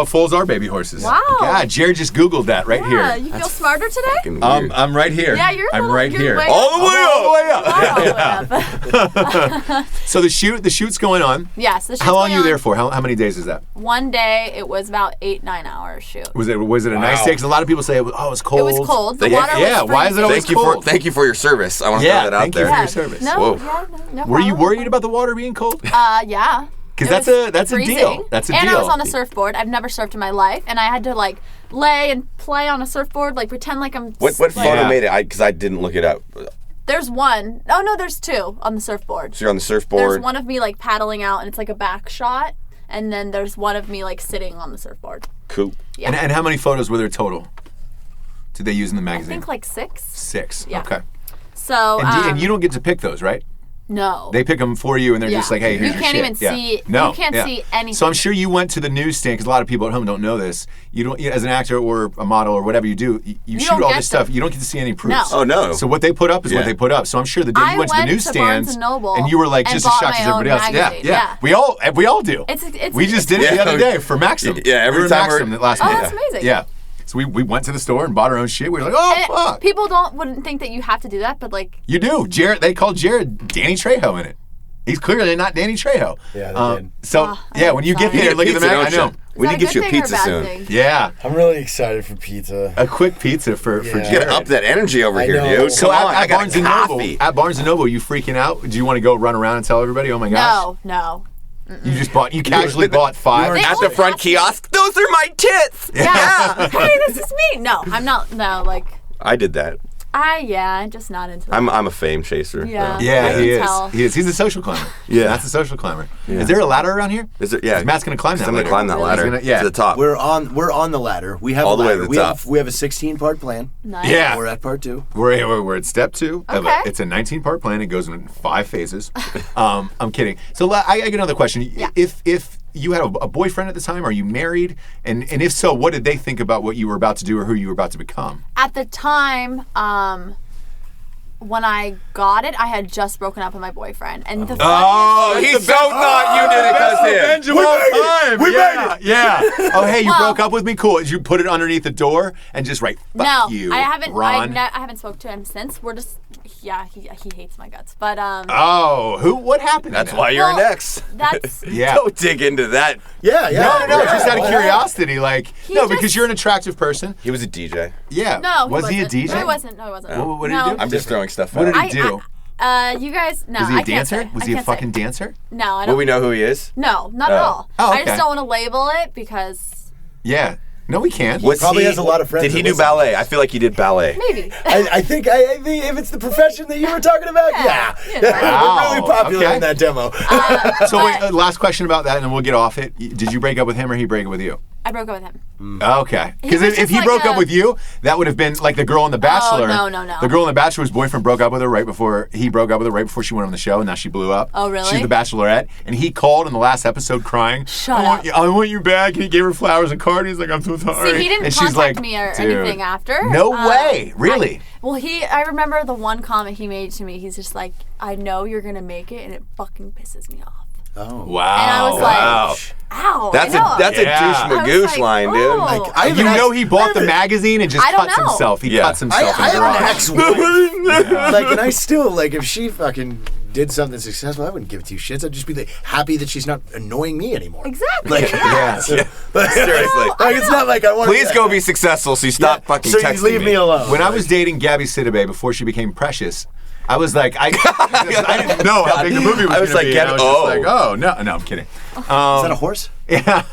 Foals are baby horses. Wow. God, Jared just Googled that right Yeah, here. you feel smarter today? Fucking weird. I'm right here. Yeah, you're. I'm right here. Way All the way up. All the way up. up. So the shoot's going on. Yes. The How long are shoot's you going there on. for? How many days is that? One day, it was about 8-9 hours shoot. Was it a nice day? Because a lot of people say, oh, it was cold. It was cold. The Yeah, water yeah, was why is it always freezing. cold? Thank you for your service. I want to Yeah, throw that out thank you there. for your service. No, Whoa. yeah, no Were you problem. worried about the water being cold? Yeah. Because It that's was a deal. freezing. That's a and deal. I was on a surfboard. I've never surfed in my life, and I had to like lay and play on a surfboard, like pretend like I'm. What like, photo Yeah. made it? Because I didn't look it up. There's one. Oh no, there's two on the surfboard. So you're on the surfboard. There's one of me like paddling out, and it's like a back shot, and then there's one of me like sitting on the surfboard. Cool. Yeah. And how many photos were there total? Did they use in the I magazine? think like 6. 6. Yeah. Okay. So. And you don't get to pick those, right? No. They pick them for you, and they're Yeah. just like, "Hey, here's You your can't shit." even Yeah. see- No, you can't yeah. see anything. So I'm sure you went to the newsstand because a lot of people at home don't know this. You don't, as an actor or a model or whatever you do, you shoot don't all get this stuff. to- You don't get to see any proofs. No. Oh, no. So what they put up is what Yeah. they put up. So I'm sure the day I you went to the went to newsstands Barnes & Noble and you were like and just as bought shocked as my everybody own else. magazine. Yeah. Yeah. We all do. It's We just did it the Yeah. other day for Maxim. Yeah, every we were in time we're- Maxim last Oh, night. that's amazing. Yeah. So we went to the store and bought our own shit. We were like, oh And fuck. people wouldn't think that you have to do that, but like. You do. Jared. They called Jared Danny Trejo in it. He's clearly not Danny Trejo. Yeah, they did. So yeah, when you get sorry. there, look at the Pizza, mag. I don't know. you? We is need that to a get you a good thing or pizza bad soon. thing? Yeah, I'm really excited for pizza. a quick pizza for Yeah. Jared. You gotta up that energy over I here, know. dude. So Come on, I at got Barnes a and Noble, coffee. you freaking out? Do you want to go run around and tell everybody? Oh my gosh! No. You casually bought 5. They At only the front have to- kiosk, those are my tits. Yeah. Hey, this is me. No, I'm not. No, like. I did that. Just not into that. I'm a fame chaser. Yeah. though. Yeah, I he can is. tell. He is. He's a social climber. Yeah. That's a social climber. Is there a ladder around here? Is there? Yeah. 'Cause Matt's gonna climb that I'm ladder. gonna climb that Really? ladder. He's gonna- yeah. To the top. We're on the ladder. We have All a the way ladder. to the top. We have a 16-part plan. Nice. Yeah. We're at part 2. We're at step 2. Okay. It's a 19-part plan. It goes in 5 phases. I'm kidding. So I get another question. Yeah. If you had a boyfriend at the time, are you married? And if so, what did they think about what you were about to do or who you were about to become? At the time, when I got it, I had just broken up with my boyfriend, and the He's so not you did it because him. We made it. Yeah. Oh, hey, you broke up with me? Cool. Did you put it underneath the door and just write, fuck no, you, I haven't. Ron? I haven't spoke to him since. We're just, he hates my guts. But What happened? That's in why that? you're Well, an ex. that's Yeah. Don't dig into that. Yeah. No, just out of curiosity. Like, He because just- you're an attractive person. He was a DJ. Yeah. no. Was he a DJ? No, he wasn't. No, he wasn't. What did he No. do? I'm just throwing stuff What out. did he do? You guys, no. Was he I a can't dancer? say. Was I he a can't say. fucking dancer? No, I Will don't. we know who he is? No, not at all. Oh, I okay. just don't want to label it because Yeah. No, we can't. Was Probably he- has a lot of friends Did he that do listen. ballet? I feel like he did ballet. maybe. I think if it's the profession that you were talking about, Yeah. yeah. Yeah. Wow, We're really popular okay. in that demo. So wait, last question about that, and then we'll get off it. Did you break up with him or he break up with you? I broke up with him. Okay. Because was if just he like broke up a- with you, that would have been like the girl in The Bachelor. no. The girl in The Bachelor's boyfriend broke up with her right before he broke up with her right before she went on the show, and now she blew up. Oh, really? She's the Bachelorette, and he called in the last episode crying. Shut I up. I want you back, and he gave her flowers and cards. He's like, I'm so sorry. See, he didn't and contact she's like, me or "Dude, anything after. No way, really. I remember the one comment he made to me. He's just like, I know you're going to make it, and it fucking pisses me off. Oh. Wow. And I was like, Wow. ow. That's I know. a Yeah. douche I was magoosh like, line, dude. oh. Like, I And have you an know ex- he bought the magazine and just I don't cuts know. himself. He Yeah. cuts himself I in the have an garage. ex-wife. Like, and I still, like, if she fucking did something successful, I wouldn't give two shits. I'd just be like, happy that she's not annoying me anymore. Exactly. Like, Yeah. Seriously. like it's not like I want Please go be successful so you stop fucking so you texting leave me alone. When I was dating Gabby Sidibe before she became Precious, I was like, I didn't know how big the movie was. I was gonna like, be, get- and I was just oh. like, oh no, I'm kidding. Is that a horse? Yeah,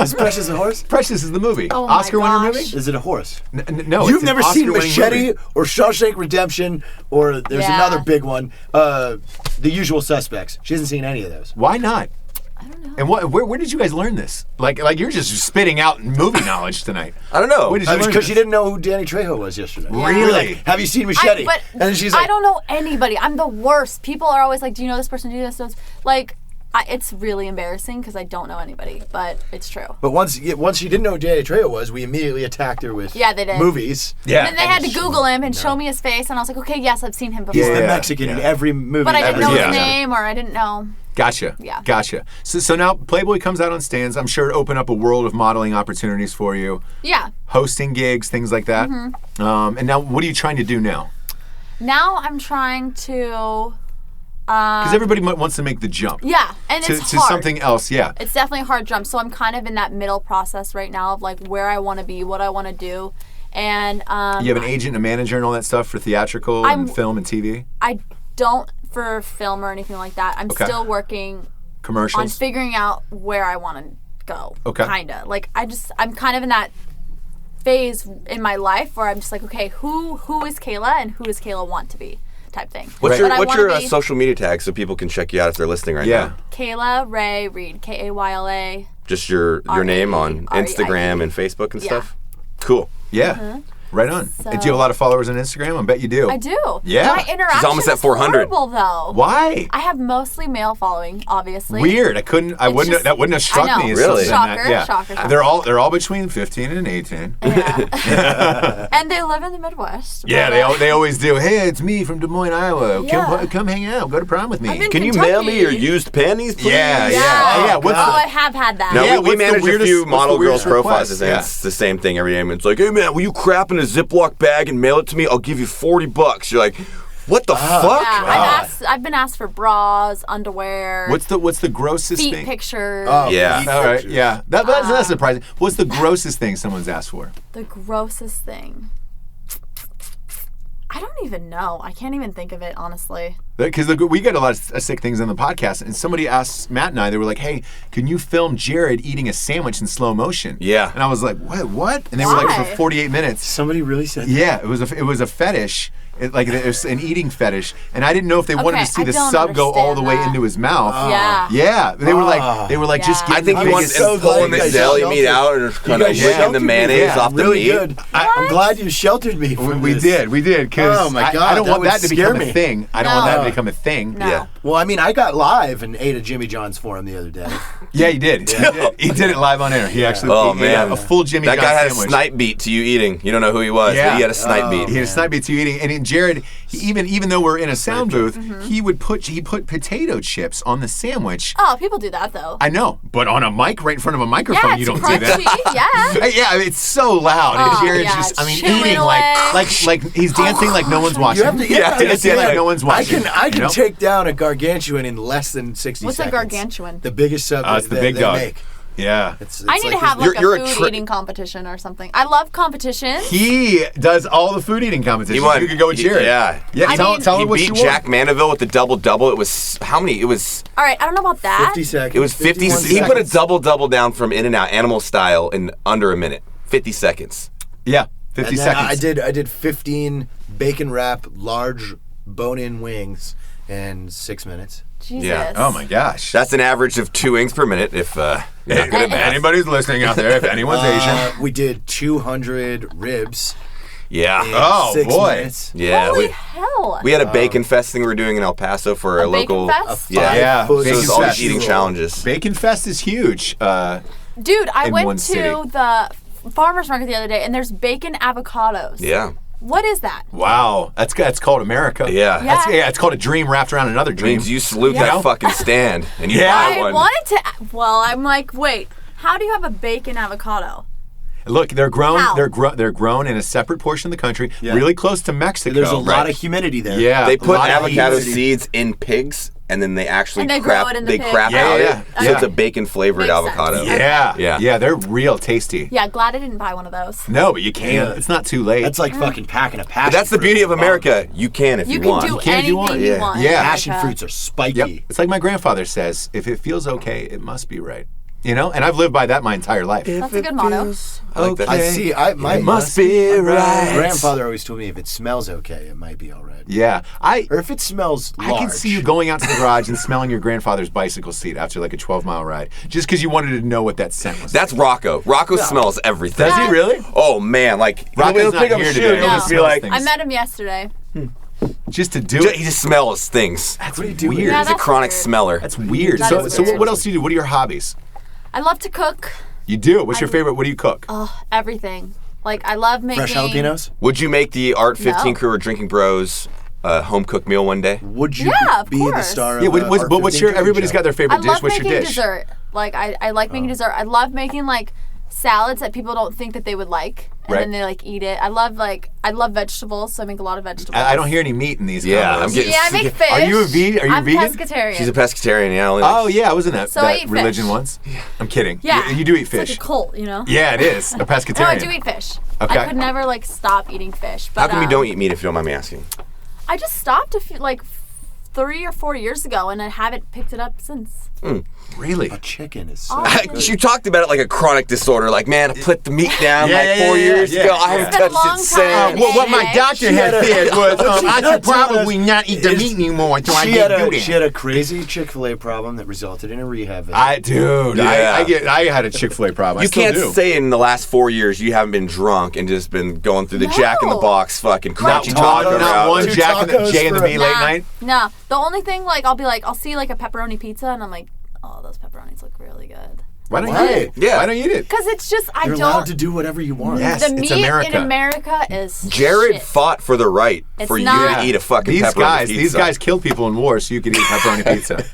Is Precious a horse? Precious is the movie. Oh my Oscar winner gosh. movie. Is it a horse? No, You've it's an never seen Oscar-winning Machete movie. or Shawshank Redemption or there's Yeah. another big one, The Usual Suspects. She hasn't seen any of those. Why not? I don't know. And where did you guys learn this? Like you're just spitting out movie knowledge tonight. I don't know. Where did you learn Because this? she didn't know who Danny Trejo was yesterday. Really? We're like, have you seen Machete? But and then she's like, I don't know anybody. I'm the worst. People are always like, do you know this person? Do you know this? Like, it's really embarrassing because I don't know anybody, but it's true. But once she didn't know who Danny Trejo was, we immediately attacked her with Yeah, they did. movies. Yeah. And then they had to Google him and show me his face, and I was like, okay, yes, I've seen him before. He's the Yeah. Mexican in every movie. But I didn't know Yeah. his name, or I didn't know. Gotcha. Yeah. Gotcha. So now Playboy comes out on stands. I'm sure it opened up a world of modeling opportunities for you, Yeah. hosting gigs, things like that. Mm-hmm. And now, what are you trying to do now? Now I'm trying to. Because everybody wants to make the jump Yeah, and to it's hard. something else. Yeah. It's definitely a hard jump. So I'm kind of in that middle process right now of like where I want to be, what I want to do, and You have an agent, and a manager, and all that stuff for theatrical and I'm- film and TV I don't for film or anything like that. I'm Okay. still working on commercials. figuring out where I want to go. Okay. Kinda like I'm kind of in that phase in my life where I'm just like, okay, who is Kayla and who does Kayla want to be, type thing. What's But I your wanna be social media tag so people can check you out if they're listening right Yeah. now? Kayla Rae Reid, Kayla. Just your name on R-E-I-D. Instagram and Facebook and Yeah. stuff? Cool. Yeah. Right on. So- And do you have a lot of followers on Instagram? I bet you do. I do. Yeah. My interaction almost at is 400. horrible though. Why? I have mostly male following, obviously. Weird. just- That wouldn't have struck I know. me as Really? something that- Shocker, yeah. shocker. They're all between 15 and 18. Yeah. And they live in the Midwest. Yeah, but, they always do. Hey, it's me from Des Moines, Iowa. Yeah. Come hang out. Go to prom with me. I'm in Can you mail me your Kentucky. used panties, please? Yeah. Yeah. What's Oh, the- I have had that. No, Yeah, we what's the manage a weirdest- few what's model the weirdest girls' profiles, request? and Yeah. it's the same thing every day. And it's like, hey man, will you crap in a Ziploc bag and mail it to me? I'll give you $40. You're like, what the fuck? Yeah, I've been asked for bras, underwear, What's the grossest feet thing? pictures. Yeah. All right. Yeah. That's surprising. What's the grossest thing someone's asked for? The grossest thing. I don't even know. I can't even think of it, honestly. Because we get a lot of sick things on the podcast, and somebody asked Matt and I. They were like, "Hey, can you film Jared eating a sandwich in slow motion?" Yeah. And I was like, "What? And they were like, Why? for 48 minutes. somebody really said that? Yeah, it was a fetish. Like there's an eating fetish, and I didn't know if they wanted to see I the don't sub go all the way understand that. into his mouth. Yeah. Yeah, they were like just. I think he I'm wants so to glad pulling you the guys deli sheltered. meat out and kind of guys licking sheltered the me. mayonnaise Yeah, off the really meat. good. I'm glad you sheltered me from We this. did, because Oh my God, I don't that want would that to scare become a me. thing. I don't want that to become a thing. No. Yeah. Well, I mean, I got live and ate a Jimmy John's for him the other day. Yeah, he did. He did it live on air. He actually Oh ate man, a full Jimmy that John guy had sandwich. a snipe beat to you eating. You don't know who he was, but he had a snipe beat. He had a snipe beat to you eating, and then Jared, even though we're in a sound booth, he put potato chips on the sandwich. Oh, people do that though. I know, but on a mic right in front of a microphone, Yeah, you it's don't crunchy. do that. Yeah. Yeah, I mean, it's so loud, Oh, and Jared's yeah, just, I mean, chewing eating away. like he's dancing like no one's watching. You have to dancing like no one's watching. I can you know? take down a gargantuan in less than 60 What's a seconds. gargantuan? The biggest sub It's the that big they dog. make. Yeah. It's I need to like have this- like You're a a food tri- eating competition or something. I love competitions. He does all the food eating competitions. He won. You could go with Jared. Yeah. I tell mean- tell He him what beat you Jack want. Mandeville with the double. It was how many? It was All right, I don't know about that. 50 seconds. it was 50. 51 He put a seconds. double down from In-N-Out, animal style, in under a minute. 50 seconds. Yeah, 50 And then seconds. I did 15 bacon wrap large bone-in wings in 6 minutes. Jesus. Yeah. Oh my gosh. That's an average of 2 wings per minute. If you're not good at math. Anybody's listening out there, if anyone's Asian. We did 200 ribs Yeah. in Oh, 6 boy. minutes. Yeah. Holy hell. We had a bacon fest thing we were doing in El Paso for a A bacon local. fest? Yeah. Yeah, So So it was Bacon all fest. these eating challenges. Bacon Fest is huge. Dude, I in went one to city. the farmer's market the other day and there's bacon avocados. Yeah. What is that? Wow, that's called America. Yeah. That's, it's called a dream wrapped around another dream. Means you salute Yeah. that fucking stand and you Yeah. buy I one. wanted to. Well, I'm like, wait, how do you have a bacon avocado? Look, they're grown. How? They're grown in a separate portion of the country, really close to Mexico. There's a lot right? of humidity there. Yeah, They a put lot of avocado humidity. seeds in pigs, and then they actually And they crap. grow it in the They pig. crap Yeah, out yeah, it, yeah. so it's a bacon flavored Makes avocado. sense. Yeah, Yeah. they're real tasty. Yeah, glad I didn't buy one of those. No, but you can. Yeah. It's not too late. That's like fucking packing a passion But that's the fruit beauty of in a America. You can if you, You can want. do can if you anything want. you Yeah. want. Yeah. Passion America. fruits are spiky. Yep. It's like my grandfather says: if it feels okay, it must be right. You know, and I've lived by that my entire life. That's a good motto. I like that. I see. My It must be my right. grandfather always told me if it smells okay, it might be all right. Yeah, Or if it smells large. I can see you going out to the garage and smelling your grandfather's bicycle seat after like a 12-mile ride, just because you wanted to know what that scent was. That's Rocco. Rocco smells everything. Does he really? Oh man, like Rocco's he'll not pick up a here shoe today. and he'll No. just be Smells like, things. I met him yesterday. Just to do it. he just smells things. That's What do you do with weird. Yeah, He's a that's chronic weird. smeller. That's weird. That So, is so weird. what else do you do? What are your hobbies? I love to cook. You do. What's your favorite? What do you cook? Everything. Like I love making fresh jalapenos. Would you make the Art 15 No. crew or Drinking Bros home cooked meal one day? Would you Yeah, of be the course. star Yeah, of but what's Art your? 15 Everybody's show? got their favorite I dish. love What's your making dish? dessert. Like I like making dessert. I love making like salads that people don't think that they would like, and Right. then they like eat it. I love vegetables, so I make a lot of vegetables. I don't hear any meat in these. Yeah, combos. I'm getting Yeah, I make fish. Are you a ve- are you I'm vegan? pescatarian. She's a pescatarian, yeah. Only Oh yeah, I was in that, So I that eat religion fish. once. I'm kidding. Yeah, You do eat It's fish. like a cult, you know. Yeah, it is. A pescatarian. No, I do eat fish. Okay. I could never like stop eating fish. But How come you don't eat meat if you don't mind me asking? I just stopped 3 or 4 years ago, and I haven't picked it up since. Really? A chicken is so Oh, good. You talked about it like a chronic disorder. Like, man, I put the meat down Yeah, like yeah, 4 yeah, years yeah, ago. yeah. I haven't It's been a touched long it time. since. What my doctor had said was I should probably not eat the Is- meat anymore until I She get had, do a, she that. had a crazy Chick-fil-A problem that resulted in a rehab visit. Yeah. I had a Chick-fil-A problem. I You still can't do. say in the last 4 years you haven't been drunk and just been going through the Jack in the No. Box fucking Not crunchy tacos, taco one, not route. one Two Jack and the tacos J and the for B a- late Nah, night. No, the only thing I'll see like a pepperoni pizza, and I'm like, oh, those pepperonis look really good. Why don't Why? you eat it? Yeah. Why don't you eat it? Because it's just I You're don't. allowed to do whatever you want. Yes. the it's meat America. in America is Jared shit. fought for the right It's for you not- to eat a fucking These pepperoni these pizza. guys killed people in war, so you could eat pepperoni pizza.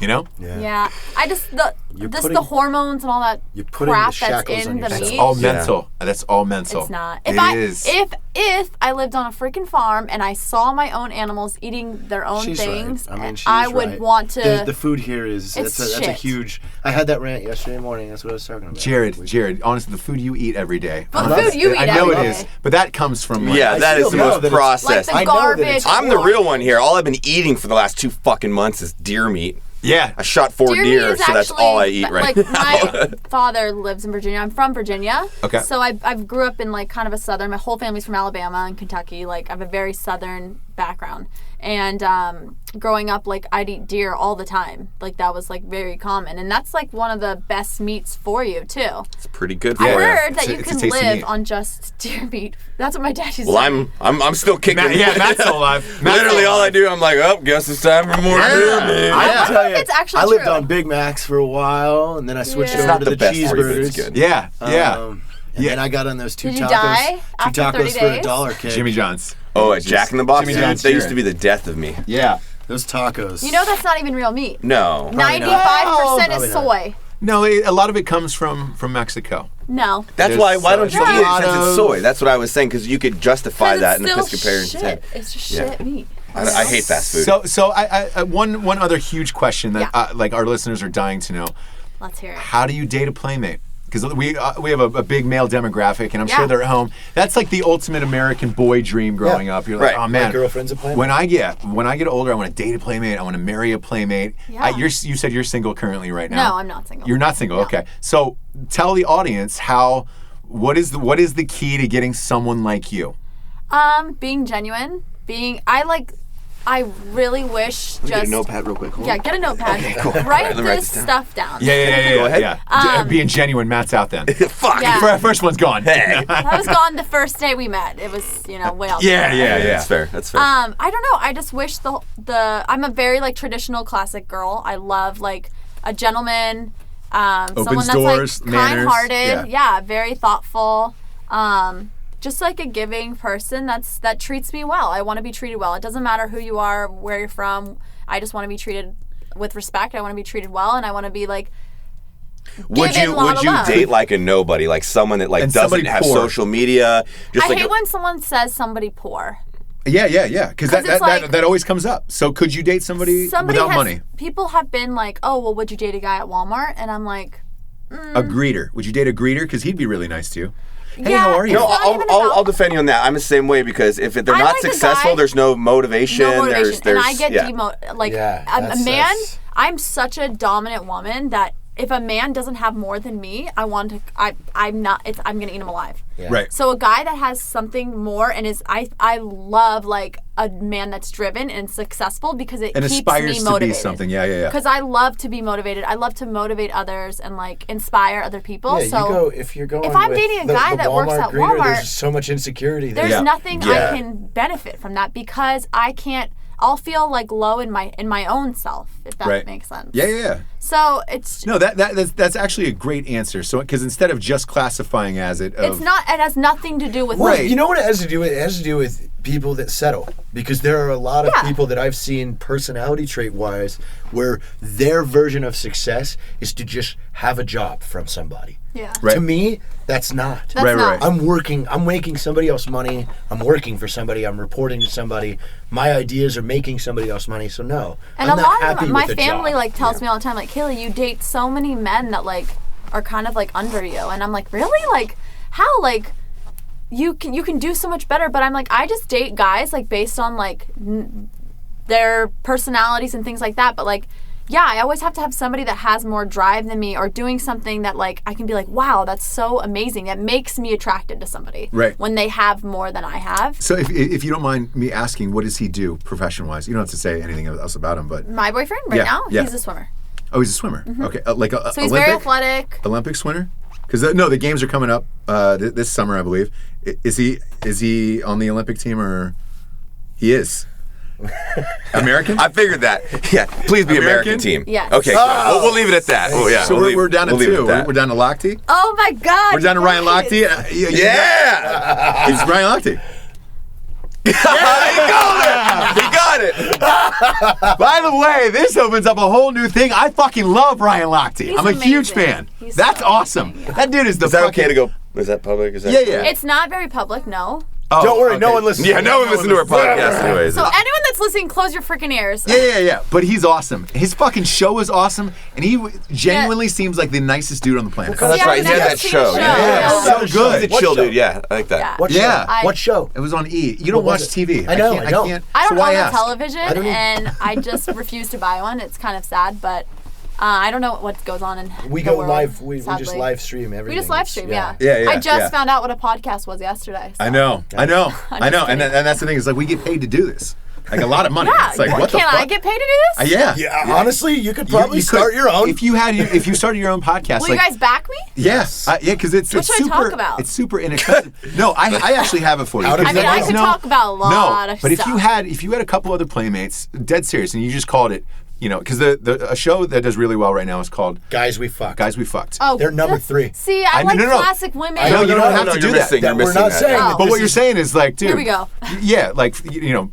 You know? Yeah, I just You're the putting- hormones and all that you're putting crap the that's shackles on in the yourself. meat. It's all Yeah. mental. That's all mental. It's not. It is. If I lived on a freaking farm and I saw my own animals eating their own She's things, right. I mean, she's I would right. want to. The food here is It's that's a shit. huge. I had that rant yesterday morning. That's what I was talking about. Jared, honestly, the food you eat every day. But the food you eat I know every it is, day. but that comes from like, Yeah, that is still the know most that it's- processed. Like I the know that garbage. it's- I'm the real one here. All I've been eating for the last 2 fucking months is deer meat. Yeah. I shot 4 Deer deer, meat is so that's all I eat right like, now. my father lives in Virginia. I'm from Virginia. Okay. So I grew up in like kind of a southern. My whole family's from Alabama and Kentucky. Like I have a very southern background. And growing up, like I'd eat deer all the time. Like that was like very common, and that's like one of the best meats for you too. It's pretty good. I for you. heard that It's a- you it's a can tasty live meat. on just deer meat. That's what my dad used to Well, say. I'm still kicking. Matt's still alive. Matt's Literally, still all I alive. do, I'm like, oh, guess it's time for more deer meat. I I'll don't tell know if you, it's actually I lived true. on Big Macs for a while, and then I switched Yeah. It's over not to the the best for you, but cheeseburgers. it's good. Yeah, yeah. And then I got on those two Did you tacos. die Two after 30 tacos for days? $1 kick. Jimmy John's. Oh, at Jack in the Box, Jimmy dude, John's they used cheering. to be the death of me. Yeah. Those tacos. You know that's not even real meat. No. 95% Probably is not. soy. No, a lot of it comes from Mexico. No. That's There's why don't you eat it since avocados. it's soy? That's what I was saying, because you could justify 'Cause that in it's the still Episcopalian's shit. head. It's just Yeah. shit meat. I hate fast food. So I one other huge question that Yeah. like our listeners are dying to know: Let's hear it. how do you date a playmate? Because we have a big male demographic, and I'm Yeah. sure they're at home. That's like the ultimate American boy dream growing up. You're like, Right. oh man, My girlfriend's a playmate. When I get older, I want to date a playmate. I want to marry a playmate. Yeah. You said you're single currently right now. No, I'm not single. You're not single. No. Okay. So tell the audience what is the key to getting someone like you? Being genuine. I really wish just. Get a notepad real quick. Hold Yeah, on. get a notepad. Let Write me write this this down. stuff down. Yeah. Go ahead. Yeah. Being genuine, Matt's out then. Fuck. Yeah. First one's gone. Hey. I was gone the first day we met. It was, way off. Yeah. That's fair. That's fair. I don't know. I just wish I'm a very like traditional classic girl. I love like a gentleman, someone that's doors, like manners. kind-hearted. Yeah. Yeah, very thoughtful. Just like a giving person that treats me well. I want to be treated well. It doesn't matter who you are, where you're from. I just want to be treated with respect. I want to be treated well, and I want to be like. Would given you a lot of love. date like a nobody, like someone that like And doesn't somebody have poor. social media? Just I like hate when someone says somebody poor. Yeah. Because 'Cause it's like- that always comes up. So could you date somebody without money? People have been like, oh, well, would you date a guy at Walmart? And I'm like, A greeter. Would you date a greeter? Because he'd be really nice to you. Hey, yeah, how are you? it's No, not even I'll about- defend you on that. I'm the same way because if they're I not like a successful, guy- there's no motivation. No motivation. There's and I get yeah. like Yeah, a that's- man. that's- I'm such a dominant woman that if a man doesn't have more than me, I'm gonna eat him alive. Yeah. Right. So a guy that has something more and I love like a man that's driven and successful because it And keeps aspires me to be motivated. something. Yeah. Because I love to be motivated. I love to motivate others and like inspire other people. Yeah, so if you're going if I'm with dating a the guy that works Walmart at greeter, Walmart, there's so much insecurity there. there's Yeah. nothing Yeah. I can benefit from that because I can't. I'll feel like low in my own self if that Right. makes sense. Yeah. So it's No, that's actually a great answer. So because instead of just classifying as it, it's not. It has nothing to do with Well, Right. you know what it has to do with? It has to do with people that settle. Because there are a lot of Yeah. people that I've seen personality trait wise where their version of success is to just have a job from somebody. Yeah. Right. To me, that's not. That's Right, not. right. I'm making somebody else money. I'm working for somebody. I'm reporting to somebody. My ideas are making somebody else money. So no, And I'm a not lot happy of my with the family job. like tells me all the time, like, Kayla, you date so many men that like are kind of like under you, and I'm like, really? Like, how? Like, you can do so much better. But I'm like, I just date guys like based on like their personalities and things like that. But like, yeah, I always have to have somebody that has more drive than me or doing something that like I can be like, wow, that's so amazing. That makes me attracted to somebody. Right. When they have more than I have. So if you don't mind me asking, what does he do profession-wise? You don't have to say anything else about him, but My boyfriend right Yeah, now, yeah. he's a swimmer. oh, he's a swimmer. Okay, like a So he's Olympic, very athletic. Olympic swimmer. Because the games are coming up this summer, I believe. Is he on the Olympic team or he is? American? I figured that. Yeah, please be American American? team. Yes. Okay, good. We'll leave it at that. Oh yeah. So we're down to we'll leave it two. at that. We're down to Lochte. Oh my God! We're down to Ryan guys. Lochte. Yeah. It's Ryan Lochte. He got it. By the way, this opens up a whole new thing. I fucking love Ryan Lochte. He's I'm a huge amazing. fan. He's That's so awesome. amazing, yeah. That dude is the Is that fucking... okay to go? Is that public? Is that Yeah. It's not very public, no. Oh, Don't worry, no okay. one listens. Yeah, no one listens to our podcast anyways. So anyone that's listening, close your freaking ears. Yeah. But he's awesome. His fucking show is awesome, and he genuinely seems like the nicest dude on the planet. Oh, that's right. He had that show. So good. He's a chill dude. Yeah, I like that. What show? What show? It was on E. You don't watch TV. I know. I can't. I don't so why own a ask? television, I don't and I just refuse to buy one. It's kind of sad, but I don't know what goes on in We the go world, live. We just sadly. live stream everything. We just live stream, yeah. Yeah, I just found out what a podcast was yesterday. So. I know. And that's the thing. Is like we get paid to do this. Like a lot of money. Yeah, It's like, what the can fuck? I get paid to do this? Yeah. Honestly, you could probably You start your own. If you started your own podcast. Will like, you guys back me? Yes. Because it's What should I super. talk about? It's super inexpensive. No, I actually have it for you. How does I mean, that I go? could talk about a lot of but stuff. if you had a couple other playmates, dead serious, and you just called it, because a show that does really well right now is called Guys We Fuck. Guys We Fucked. Oh, They're number that's- 3. See, I like no. classic women. No, you don't have to do you're that. missing, you're We're missing not that. saying Oh. that But this what you're is- saying is like, dude. Here we go. Yeah, like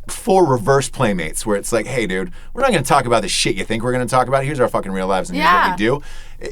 4 reverse playmates where it's like, hey, dude, we're not going to talk about the shit you think we're going to talk about. Here's our fucking real lives, and here's what we do.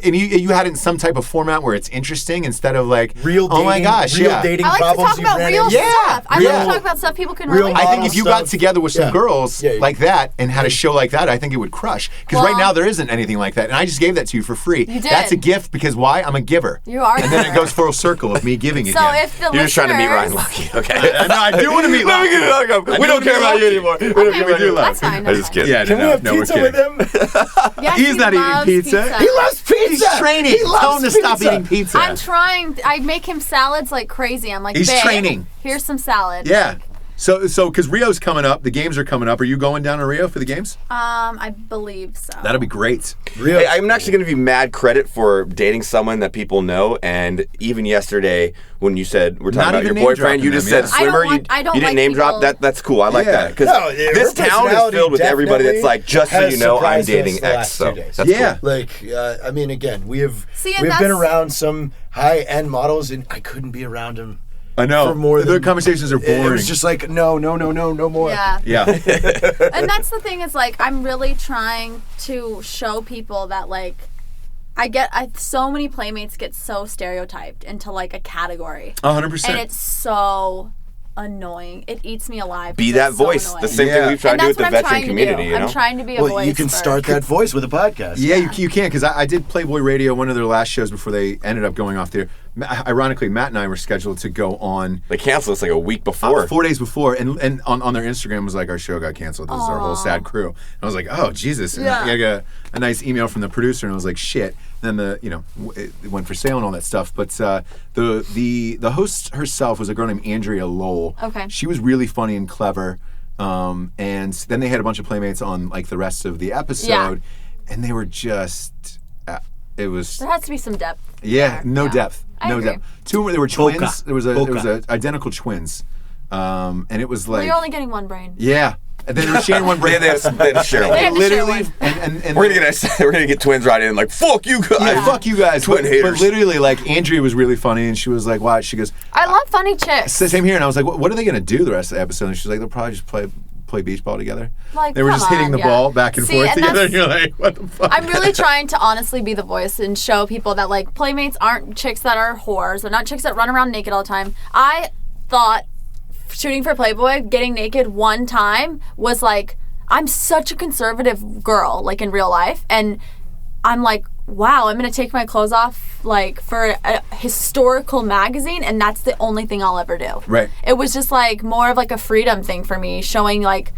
And you had it in some type of format where it's interesting instead of like Real dating, oh my gosh, real yeah. dating I like to problems talk you about ran real into. stuff. I real- like to talk about stuff people can real relate I to. think if you got stuff. together with some Yeah. girls Yeah. like that and had a show like that, I think it would crush. Because right Well- now there isn't anything like that, and I just gave that to you for free. You did. That's a gift because why? I'm a giver. You are a And then giver. it goes full circle of me giving So again. if the You're just trying to meet Ryan listeners- Lucky. Okay. I do want to meet Let me get it up. We don't care about you anymore. We don't care about you. That's fine. I That's just fine. kidding. Yeah, Can we have we're pizza kidding. with him? Yes, He's he not eating loves pizza. He loves pizza. He's training. He Tell loves him to stop pizza. eating pizza. I'm trying. I make him salads like crazy. I'm like, He's babe, training. Here's some salad. Yeah. So because Rio's coming up, the games are coming up. Are you going down to Rio for the games? I believe so. That'll be great. Real. Hey, I'm actually going to give you mad credit for dating someone that people know. And even yesterday, when you said we're Not talking about even your name boyfriend, you dropping just them, said yeah. I don't swimmer. want- I don't you didn't like name drop people- that. That's cool. I like Yeah. that because No, her this town is personality filled with everybody that's definitely like, just so has you know, I'm surprised dating us the X. last So 2 days. that's Yeah. cool. Like, I mean, again, we've See, and been that's- around some high-end models, and I couldn't be around them. I know. For more the than- conversations are boring. It was just like, no more. Yeah. yeah. And that's the thing is like I'm really trying to show people that like so many playmates get so stereotyped into like a category. 100%. And it's so annoying. It eats me alive. Be It's that so voice. annoying. The same Yeah. thing we've tried And to do with that's the what I'm veteran trying to community. do. You know? I'm trying to be a Well, voice. you can for- start that voice with a podcast. Yeah, you can because I did Playboy Radio, one of their last shows before they ended up going off there. Ironically, Matt and I were scheduled to go on They canceled us like a week before. 4 days before, and on their Instagram was like, our show got canceled. This is our whole sad crew. And I was like, oh Jesus! And Yeah. I got a nice email from the producer, and I was like, shit. And then it went for sale and all that stuff. But the host herself was a girl named Andrea Lowell. Okay. She was really funny and clever. And then they had a bunch of playmates on like the rest of the episode, and they were just. It was There has to be some depth. yeah, there. no Yeah. depth, I no agree. depth. Two, there were twins. Polka. There was Polka. a identical twins, and it was Well, like you're only getting one brain. yeah. And then they were sharing one brain. They had to share They one. had to share Literally, one. and We're gonna get twins right in like fuck you guys. yeah, fuck you guys. Twin but haters. literally, like Andrea was really funny, and she was like, "Wow." She goes, I love funny chicks. "Same here." And I was like, "What are they gonna do the rest of the episode?" And she's like, "They'll probably just play beach ball together." Like, they were come just hitting on, the yeah. ball back and See, forth and together, that's- and you're like, "What the fuck?" I'm really trying to honestly be the voice and show people that like playmates aren't chicks that are whores. They're not chicks that run around naked all the time. I thought shooting for Playboy, getting naked one time was like, I'm such a conservative girl, like in real life, and I'm like, wow, I'm gonna take my clothes off like for a historical magazine, and that's the only thing I'll ever do. Right. It was just like more of like a freedom thing for me, showing like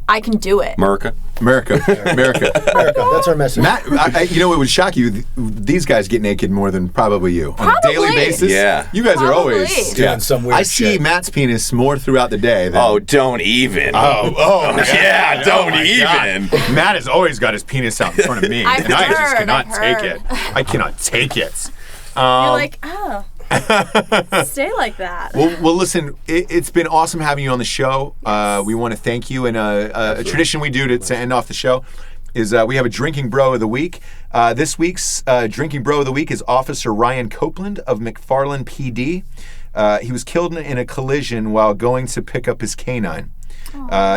I can do it. America. America. America, that's our message. Matt, it would shock you. These guys get naked more than probably you on a daily Probably. basis. Yeah. you guys are Probably. always Doing some weird I see shit. Matt's penis more throughout the day. Than, Oh, don't even. yeah, don't even. Matt has always got his penis out in front of me, I've and I just heard, cannot I've take heard. it. I cannot take it. You're like, oh, stay like that. Well, listen, it's been awesome having you on the show. We want to thank you, and a tradition we do to end off the show is we have a Drinking Bro of the Week. This week's Drinking Bro of the Week is Officer Ryan Copeland of McFarland PD. He was killed in a collision while going to pick up his canine.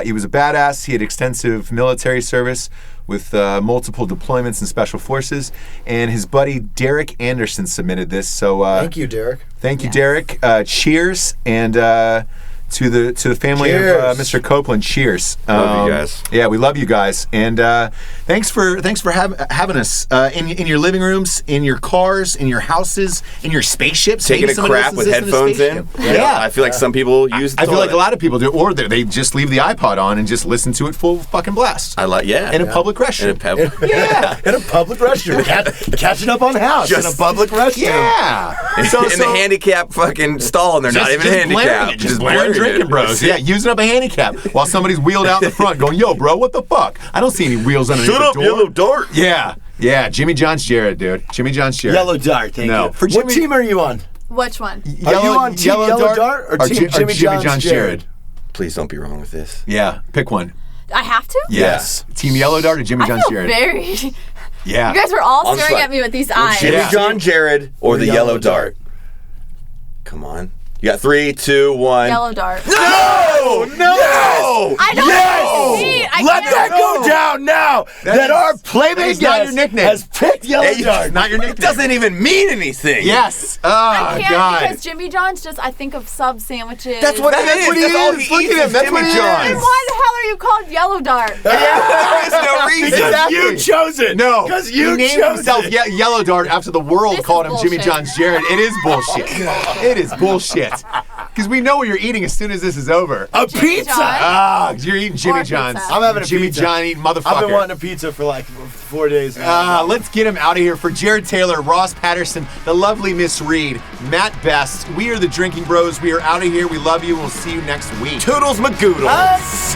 He was a badass. He had extensive military service with multiple deployments and special forces. And his buddy Derek Anderson submitted this. So Thank you, Derek. Thank you, Derek. Cheers, and To the family Cheers. of Mr. Copeland, cheers. Love you guys. Yeah, we love you guys, and thanks for having us in your living rooms, in your cars, in your houses, in your spaceships. Taking Maybe a somebody crap listens with to this headphones in a in. spaceship. Yeah. I feel like some people use. I feel like a lot of people do, or they just leave the iPod on and just listen to it full fucking blast. I like in a public restroom. Yeah. In a public restroom. Catching up on house in a public restroom. Yeah. in the handicap fucking stall, and they're not even handicapped. Just blaring Drinkin' Bros. Yeah, using up a handicap while somebody's wheeled out in the front going, yo, bro, what the fuck? I don't see any wheels underneath the door. Yellow Dart. Yeah, Jimmy John's Jared, dude. Jimmy John's Jared. Yellow Dart, thank you. For What team are you on? Which one? Are you on Team Yellow Dart or Team Jimmy John's Jared? Please don't be wrong with this. Yeah, pick one. I have to? Yes. Team Yellow Dart or Jimmy I John's feel Jared? very... Yeah. You guys were all On staring site. at me with these eyes. Jimmy Yeah. John Jared or the Yellow Dart. Come on. You got 3, 2, 1. Yellow Dart. No! I don't compete. I Let can't. that go down now that our Playmate It's not your guest nickname. has picked Yellow Hey, Dart. Not your It nickname. doesn't even mean anything. Yes. Oh, I can't God. because Jimmy John's just, I think of sub sandwiches. That's what it is. what he That's all is. he Look eats at him. is That's Jimmy what he is. John's. Then why the hell are you called Yellow Dart? There is no reason. Because Exactly. you chose it. No, Because he you named chose himself it. Yellow Dart after the world This called is him Jimmy bullshit. John's Jared. It is bullshit. It is bullshit. Because we know what you're eating as soon as this is over. A Jimmy pizza. John's. Ah, you're eating Jimmy Or John's. pizza. I'm having a Jimmy pizza. John eating motherfucker. I've been wanting a pizza for like 4 days now. Let's get him out of here. For Jared Taylor, Ross Patterson, the lovely Miss Reid, Matt Best, we are the Drinking Bros. We are out of here. We love you. We'll see you next week. Toodles Magoodles. Us.